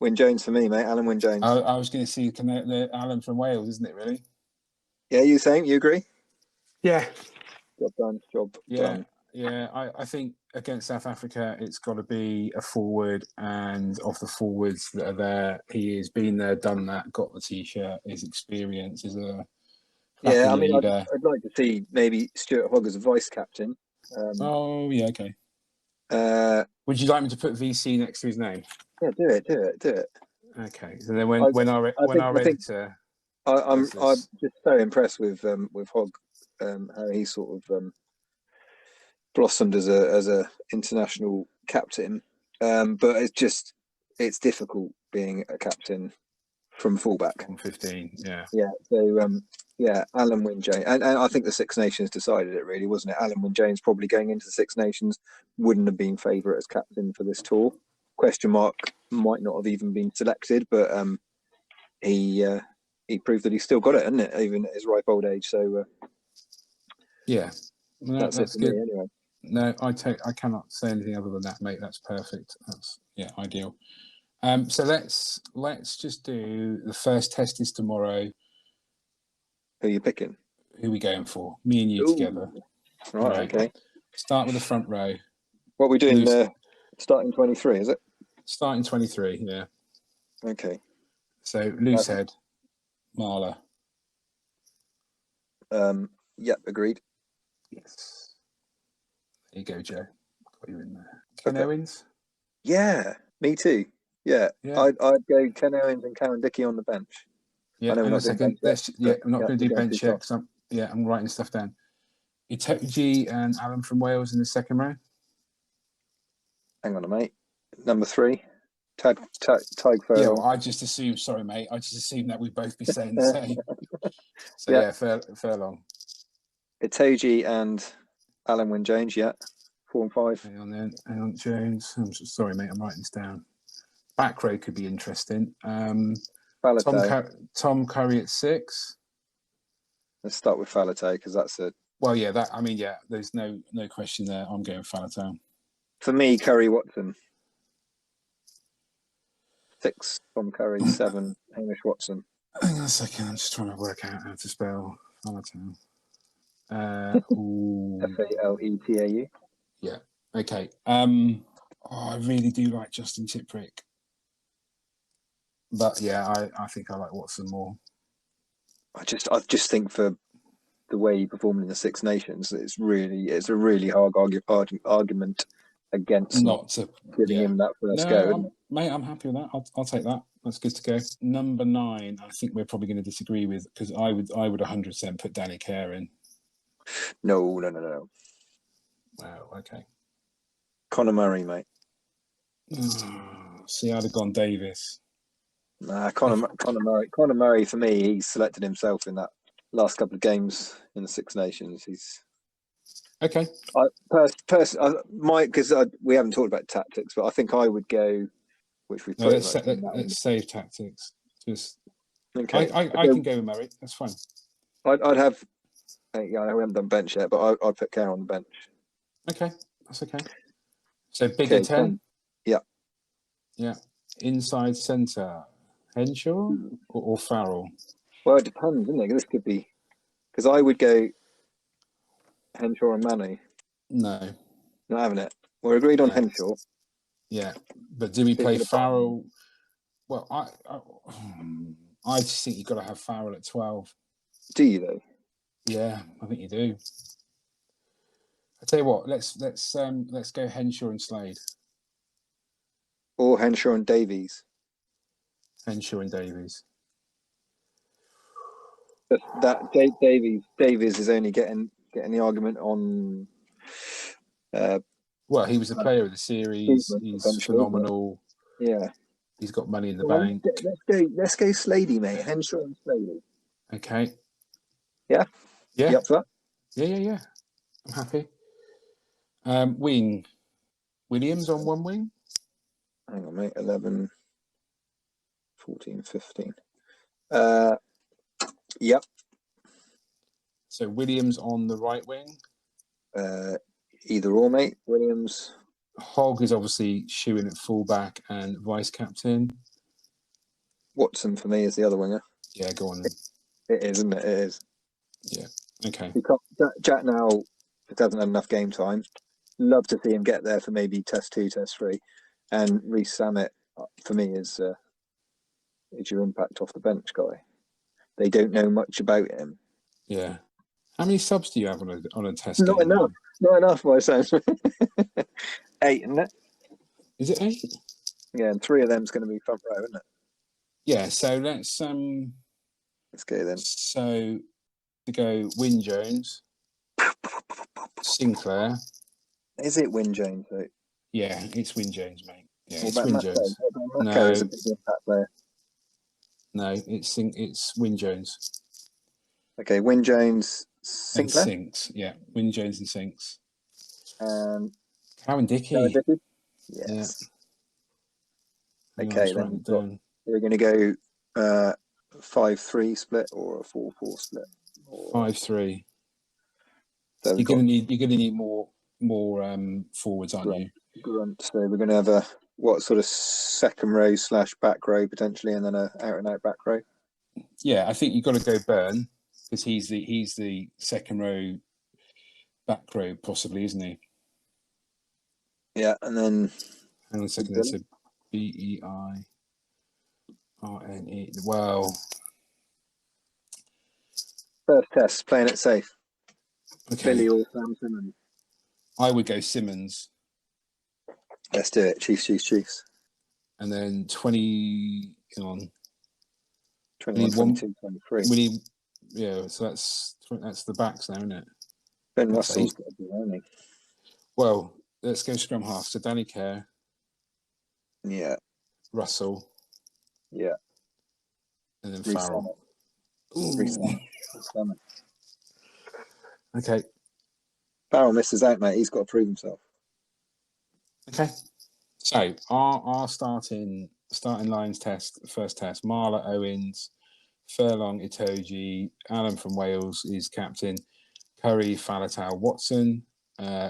Wyn Jones for me, mate. Alan Wyn Jones. I was going to see the Alan from Wales, isn't it? Really? Yeah, you saying? You agree? Yeah. Job done. Done. Yeah, I think against South Africa, it's got to be a forward, and of the forwards that are there, he has been there, done that, got the T-shirt, his experience is a leader. I'd like to see maybe Stuart Hogg as a vice captain. Okay. Would you like me to put VC next to his name? Yeah, do it. Okay, so then when our editor, I'm just so impressed with Hogg, how he sort of blossomed as a international captain, but it's difficult being a captain from fullback. On 15, yeah. So Alan Wyn Jones, and I think the Six Nations decided it, really, wasn't it? Alan Wyn Jones probably going into the Six Nations wouldn't have been favourite as captain for this tour. Question mark might not have even been selected, but he proved that he's still got it, hasn't it? Even at his ripe old age. So that's it for good. me, anyway. No, I cannot say anything other than that, mate. That's perfect. That's ideal. So let's just do the first test is tomorrow. Who are you picking? Who are we going for? Me and you together. Right. Okay. Start with the front row. What are we doing there? Starting 23, is it? Starting 23, yeah. Okay. So Loosehead, Marler. Yep, agreed. Yes. There you go, Joe. Got you in there. Ken Owens? Yeah, me too. Yeah. I'd go Ken Owens and Karen Dickey on the bench. Yeah, I know hang on a second. I'm not going to do bench yet because I'm writing stuff down. Itoji and Alan from Wales in the second row. Hang on, mate. Number 3, Tag Furlong. Yeah, well, I just assumed. Sorry, mate. I just assumed that we'd both be saying the same. So yeah, Furlong. Itoji and Alan Wynne-Jones. Yeah, 4 and 5. Hang on then. Hang on, Jones. Sorry, mate. I'm writing this down. Back row could be interesting. Tom Curry at 6. Let's start with Faletau because that's a. Well, yeah. There's no question there. I'm going Faletau. For me, Curry Watson. 6, Tom Curry. 7, Hamish Watson. Hang on a second. I'm just trying to work out how to spell Faletau. Faletau. Yeah. Okay. I really do like Justin Tipuric, but yeah, I think I like Watson more. I just think for the way he performed in the Six Nations, it's a really hard argument against not giving him that first go. Mate, I'm happy with that. I'll take that. That's good to go. Number 9, I think we're probably going to disagree with because I would 100% put Danny Kerr in. No. Wow. Okay. Conor Murray, mate. See, I'd have gone Davis. Nah, Conor Murray for me, he selected himself in that last couple of games in the Six Nations. He's okay. Because we haven't talked about tactics, but I think I would go, which we've let's save tactics. Just okay. I can go with Murray. That's fine. I'd have. We haven't done bench yet, but I'd put Kerr on the bench. Okay, that's okay. So bigger 10. Yeah. Yeah. Inside centre, Henshaw or Farrell? Well, it depends, isn't it? This could be because I would go Henshaw and Manu. No, not having it. We're agreed on Henshaw. Yeah, but do we play Farrell? Well, I just think you've got to have Farrell at 12. Do you though? Yeah, I think you do. I tell you what, let's go Henshaw and Slade. Or Henshaw and Davies. Henshaw and Davies. But that Davies is only getting the argument on. Well, he was the player of the series. He's phenomenal. Yeah, he's got money in the bank. Let's go Slady, mate. Henshaw and Slady. Okay. Yeah. Yeah. You up for that? Yeah. I'm happy. Wing. Williams on one wing. Hang on, mate. 11, 14, 15. Yep. So Williams on the right wing. Either or, mate. Williams. Hogg is obviously shooing at fullback and vice captain. Watson for me is the other winger. Yeah, go on then. It is, isn't it? It is. Yeah. Okay. Jack now hasn't had enough game time. Love to see him get there for maybe test 2, test 3. And Reece Samet, for me, is your impact off the bench guy. They don't know much about him. Yeah. How many subs do you have on a test Not game? enough. Not enough, my son. 8, isn't it? Is it 8? Yeah, and 3 of them's going to be front row, isn't it? Yeah. So let's go then. So to go Wynne-Jones, Sinclair. Is it Wynne-Jones though? Yeah, it's Wynne-Jones, mate. Yeah, it's Wynne-Jones. No, is a big impact player. No, it's Wynne-Jones. Okay, Wynne-Jones, Sinclair. And Sinks, yeah, Wynne-Jones and Sinks. Karen Dickey. Yes. Yeah. Okay, then we're going to go 5-3 split or a 4-4 split. 5-3. So you're going to need more forwards, aren't you? Grunt. So we're going to have a sort of second row / back row potentially, and then a out and out back row. Yeah, I think you've got to go Byrne because he's the second row back row possibly, isn't he? Yeah, and then hang on a second. That's a Beirne. Well, first test, playing it safe. okay. Billy or Sam Simmons. I would go Simmons. Let's do it. Chiefs. And then 20. Hang on. 21, 22, 23. So that's the backs now, isn't it? Ben Russell's got to be only. Well, let's go scrum half. So Danny Kerr. Yeah. Russell. Yeah. And then Farrell. Okay. Farrell misses out, mate. He's got to prove himself. Okay. So our starting lines first test, Marla Owens, Furlong Itoje, Alan from Wales is captain, Curry, Faletau, Watson,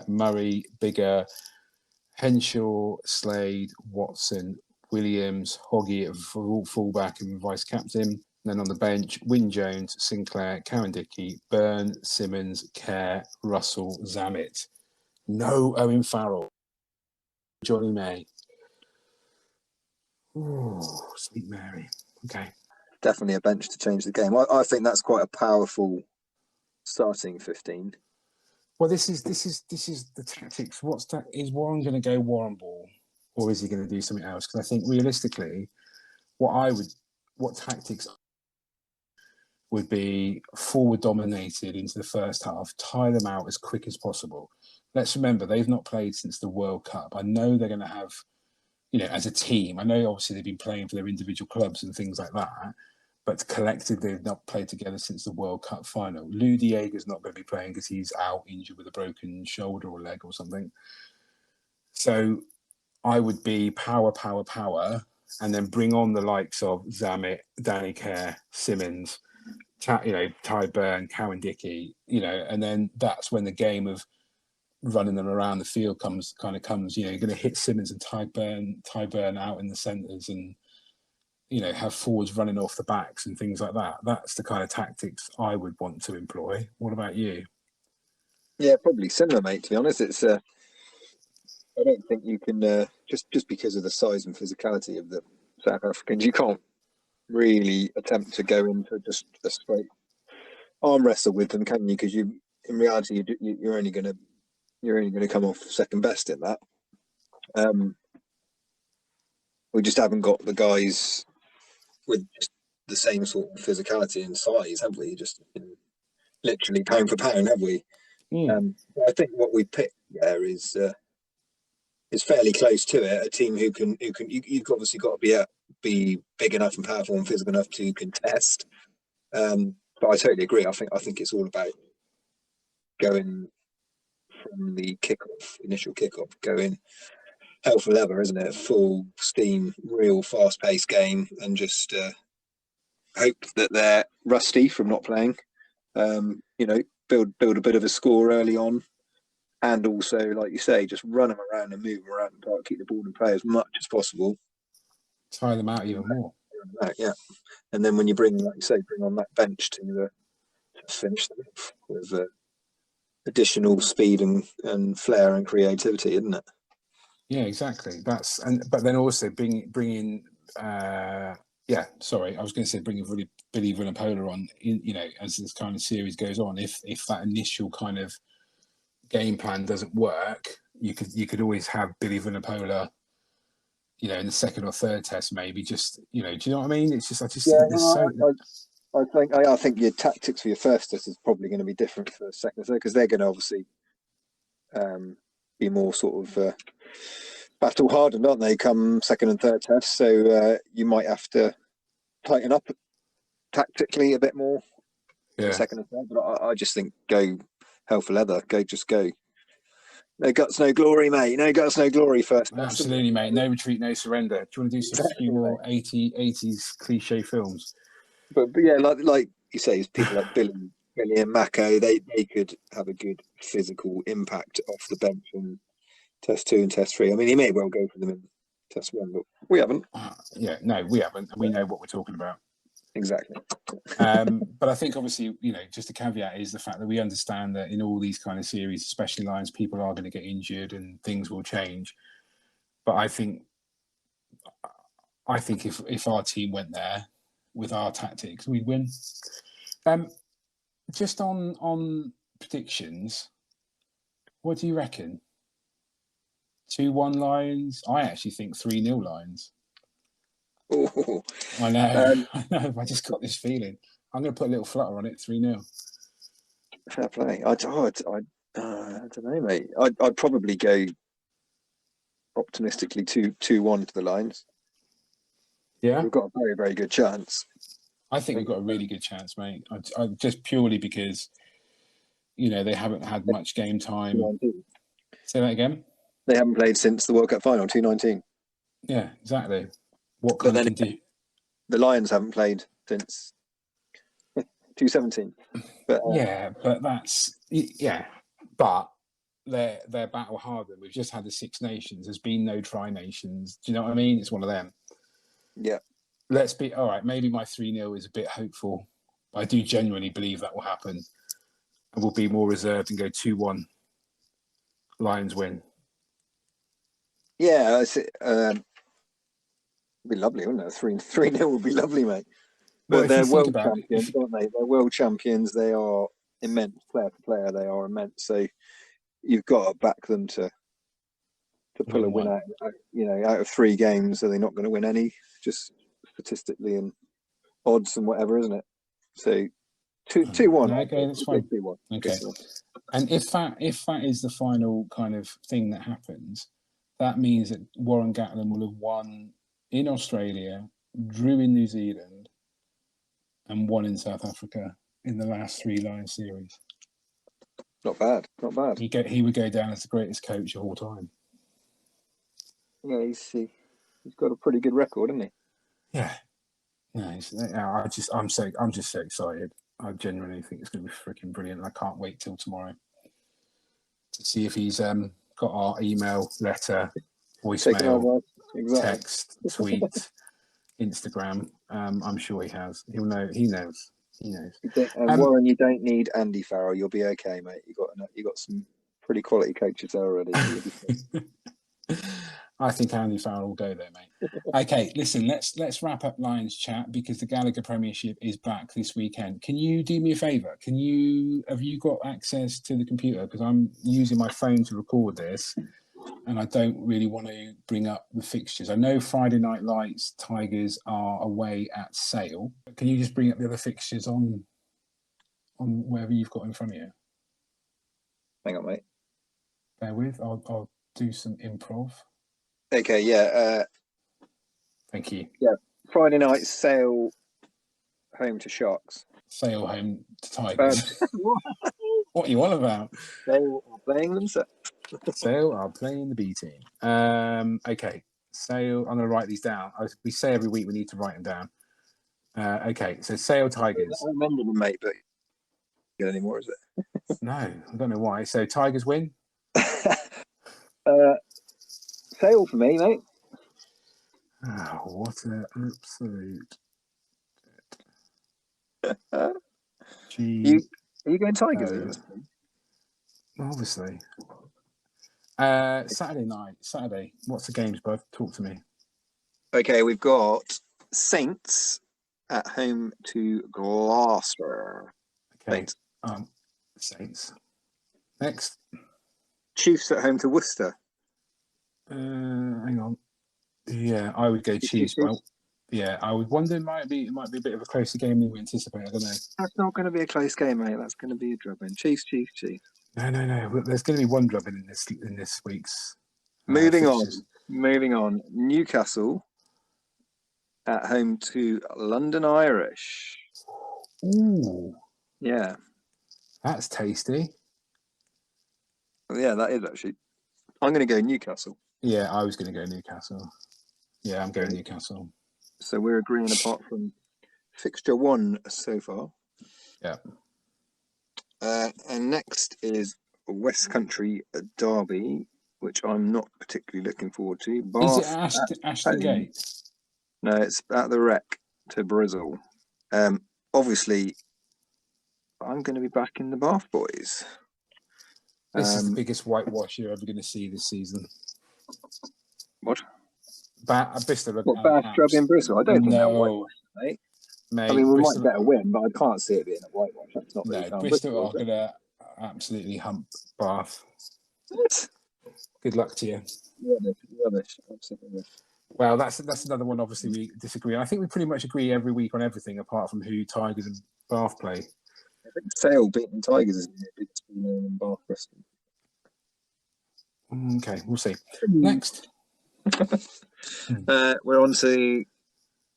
Murray, Bigger, Henshaw, Slade, Watson, Williams, Hoggy at fullback and vice captain. And then on the bench, Wyn Jones, Sinclair, Cowan-Dickie, Byrne, Simmons, Kerr, Russell, Zammit. No Owen Farrell. Johnny May. Oh, sweet Mary. Okay. Definitely a bench to change the game. I think that's quite a powerful starting 15. Well, this is the tactics. Is Warren going to go Warren ball, or is he going to do something else? Because I think realistically, what tactics would be forward dominated into the first half, tie them out as quick as possible. Let's remember they've not played since the World Cup. I know they're going to have, as a team. I know obviously they've been playing for their individual clubs and things like that. But collectively, they've not played together since the World Cup final. Lou Diego's not going to be playing because he's out injured with a broken shoulder or leg or something. So I would be power, and then bring on the likes of Zammit, Danny Kerr, Simmons, Ty Byrne, Cowan-Dickie, and then that's when the game of running them around the field comes. You're going to hit Simmons and Ty Byrne out in the centres and have forwards running off the backs and things like that. That's the kind of tactics I would want to employ. What about you? Yeah, probably similar, mate. To be honest, it's. I don't think you can just because of the size and physicality of the South Africans, you can't really attempt to go into just a straight arm wrestle with them, can you? Because in reality, you're only going to come off second best in that. We just haven't got the guys with just the same sort of physicality and size, have we? Just literally pound for pound, have we? I think what we picked there is fairly close to it. A team who can you've obviously got to be big enough and powerful and physical enough to contest. But I totally agree. I think it's all about going from the initial kickoff, going hell for leather, isn't it? Full steam, real fast-paced game, and just hope that they're rusty from not playing. Build a bit of a score early on, and also, like you say, just run them around and move them around the park, keep the ball in play as much as possible. Tire them out even more. Yeah, and then when you bring on that bench to finish them off with additional speed and flair and creativity, isn't it? Yeah, exactly. But then also bringing. Sorry, I was going to say bringing Billy Vunipola on. As this kind of series goes on, if that initial kind of game plan doesn't work, you could always have Billy Vunipola, in the second or third test, maybe just, do you know what I mean? It's just, I think your tactics for your first test is probably going to be different for the second and third, because they're going to obviously be more sort of battle hardened, aren't they, come second and third test? So you might have to tighten up tactically a bit more for second and third. But I just think go hell for leather. Go. No guts, no glory, mate. No guts, no glory first. Absolutely, mate. No retreat, no surrender. Do you want to do some few more 80s cliche films? But yeah, like you say, people like Billy and Mako, they could have a good physical impact off the bench in test 2 and test 3. I mean, he may well go for them in test 1, but we haven't. No, we haven't. We know what we're talking about. exactly. But I think obviously, just a caveat is the fact that we understand that in all these kind of series, especially Lions, people are going to get injured and things will change. But I think if our team went there with our tactics, we'd win. Just on predictions, what do you reckon? 2-1 Lions? I actually think 3-0 Lions. Oh, I know. I just got this feeling. I'm going to put a little flutter on it, 3-0. Fair play. I don't know, mate. I'd probably go optimistically 2-1 to the Lions. Yeah, we've got a very, very good chance. I think we've got a really good chance, mate. I just purely because they haven't had much game time. 2019. Say that again. They haven't played since the World Cup final, 2019. Yeah, exactly. What kind of condition? The Lions haven't played since 2017. But but that's But they're battle hardened. We've just had the Six Nations. There's been no Tri-Nations. Do you know what I mean? It's one of them. Yeah. Let's be all right. Maybe my 3-0 is a bit hopeful. But I do genuinely believe that will happen. And we'll be more reserved and go 2-1. Lions win. Yeah, it'd be lovely, wouldn't it? 3-0 would be lovely, mate. But they're world champions, aren't they? They're world champions. They are immense, player for player. They are immense. So you've got to back them to pull a win out. Out of 3 games, are they not going to win any? Just statistically and odds and whatever, isn't it? So 2-1. Okay, that's fine. 2-1. Okay. And if that is the final kind of thing that happens, that means that Warren Gatland will have won in Australia, drew in New Zealand, and won in South Africa in the last 3 Lions series. Not bad. He would go down as the greatest coach of all time. Yeah, he's got a pretty good record, hasn't he? Yeah. No, I'm just so excited. I genuinely think it's going to be freaking brilliant. I can't wait till tomorrow to see if he's got our email, letter, voicemail, text, tweet, Instagram. I'm sure he has. He'll know. He knows. Warren, you don't need Andy Farrell. You'll be okay, mate. You got some pretty quality coaches there already. I think Andy Farrell will go there, mate. Okay, listen, let's wrap up Lions chat because the Gallagher Premiership is back this weekend. Can you do me a favour? Have you got access to the computer? Because I'm using my phone to record this and I don't really want to bring up the fixtures. I know Friday Night Lights Tigers are away at Sale. Can you just bring up the other fixtures on wherever you've got in front of you? Hang on, mate. Bear with. I'll do some improv. Okay, yeah. Thank you. Yeah, Friday night, Sale home to Sharks. Sale home to Tigers. What are you on about? Sale are playing themselves. Sale are playing the B team. Okay, Sale. I'm going to write these down. We say every week we need to write them down. Okay, so Sale Tigers. I remember them, mate, but not anymore, is it? No, I don't know why. So Tigers win. Sale for me, mate. Oh, what an absolute. Are you going Tigers? Obviously. Saturday. What's the games, bud? Talk to me. Okay, we've got Saints at home to Glasgow. Okay. Saints. Next. Chiefs at home to Worcester. Hang on. Yeah, I would go Chiefs. Well, yeah, I would wonder it might be a bit of a closer game than we anticipate. I don't know. That's not going to be a close game, mate. That's going to be a drubbing. Chiefs. No. There's going to be one drubbing in this week's. Moving on. Newcastle at home to London Irish. Ooh. Yeah. That's tasty. Yeah, that is actually. I'm going to go Newcastle. Yeah, I was going to go Newcastle. Yeah, I'm going Newcastle. So we're agreeing apart from fixture 1 so far. Yeah. And next is West Country Derby, which I'm not particularly looking forward to. Is it Ashton Gate? No, it's at the Wreck to Bristol. Obviously, I'm going to be back in the Bath boys. This is the biggest whitewash you're ever going to see this season. What? Bristol. What, Bath, Rugby and Bristol? I don't think that whitewash, mate. I mean, we Bristol, might get a win, but I can't see it being a whitewash. That's not really no, Bristol are going to absolutely hump Bath. What? Good luck to you. Rubbish. Absolutely. Well, that's another one. Obviously, we disagree. I think we pretty much agree every week on everything, apart from who Tigers and Bath play. I think Sale beating Tigers is the biggest winner in Bath Bristol. Okay, we'll see. Next. We're on to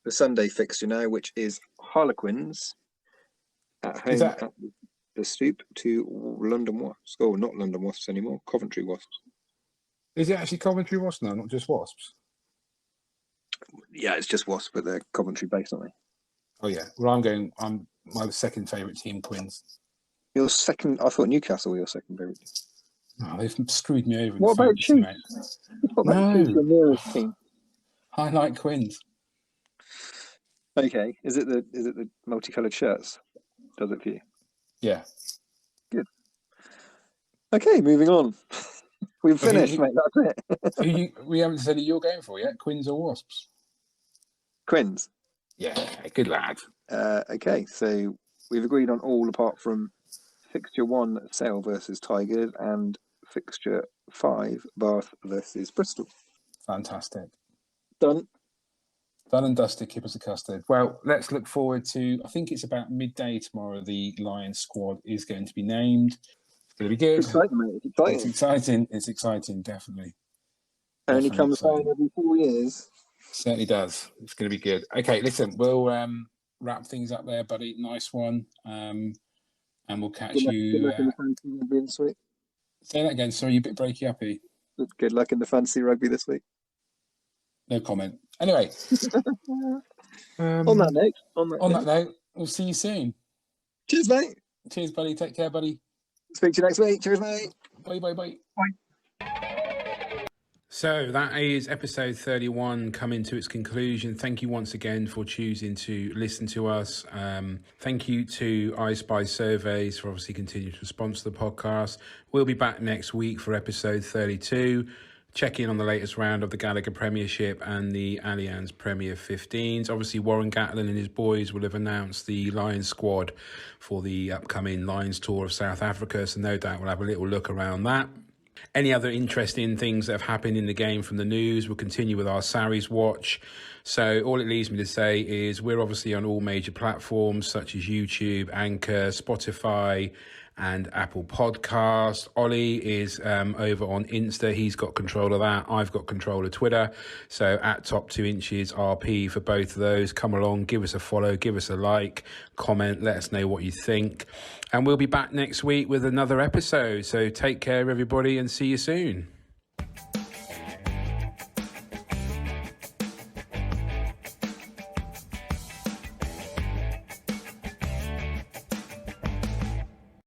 the Sunday fixture now, which is Harlequins at home at the Stoop to London Wasps. Oh, not London Wasps anymore, Coventry Wasps. Is it actually Coventry Wasps now, not just Wasps? Yeah, it's just Wasps, but they're Coventry based, aren't they? Oh yeah. Well, I'm my second favourite team, Quins. Your second? I thought Newcastle were your second favourite. Oh, they've screwed me over. What about Chiefs? What about Chiefs, your nearest team? I like Quins. Okay, is it the multicoloured shirts? Does it for you? Yeah. Good. Okay, moving on. We've finished, mate. That's it. We haven't said who you're going for yet. Quins or Wasps? Quins. Yeah, good lad. Okay, so we've agreed on all apart from fixture 1, Sale versus Tigers, and fixture 5, Bath versus Bristol. Fantastic. Done. Done and dusted, keep us a custard. Well, let's look forward to, I think it's about midday tomorrow, the Lions squad is going to be named. It's going to be good. It's exciting, mate. It's exciting. It's exciting, definitely. Only comes down every 4 years. Certainly does. It's going to be good. Okay, listen, we'll wrap things up there, buddy. Nice one. And we'll catch you. Good luck in the fantasy rugby this week. Say that again. Sorry, you're a bit breaky uppy. Good luck in the fantasy rugby this week. No comment. Anyway. On that note, we'll see you soon. Cheers, mate. Cheers, buddy. Take care, buddy. Speak to you next week. Cheers, mate. Bye. Bye. So that is episode 31 coming to its conclusion. Thank you once again for choosing to listen to us. Thank you to I Spy Surveys for obviously continuing to sponsor the podcast. We'll be back next week for episode 32. Check in on the latest round of the Gallagher Premiership and the Allianz Premier 15s. Obviously, Warren Gatlin and his boys will have announced the Lions squad for the upcoming Lions Tour of South Africa, so no doubt we'll have a little look around that. Any other interesting things that have happened in the game from the news, we'll continue with our Saris watch. So all it leaves me to say is we're obviously on all major platforms such as YouTube, Anchor, Spotify, and Apple Podcast. Ollie is over on Insta. He's got control of that. I've got control of Twitter. So at Top 2 Inches RP for both of those. Come along, give us a follow, give us a like, comment, let us know what you think. And we'll be back next week with another episode. So take care, everybody, and see you soon.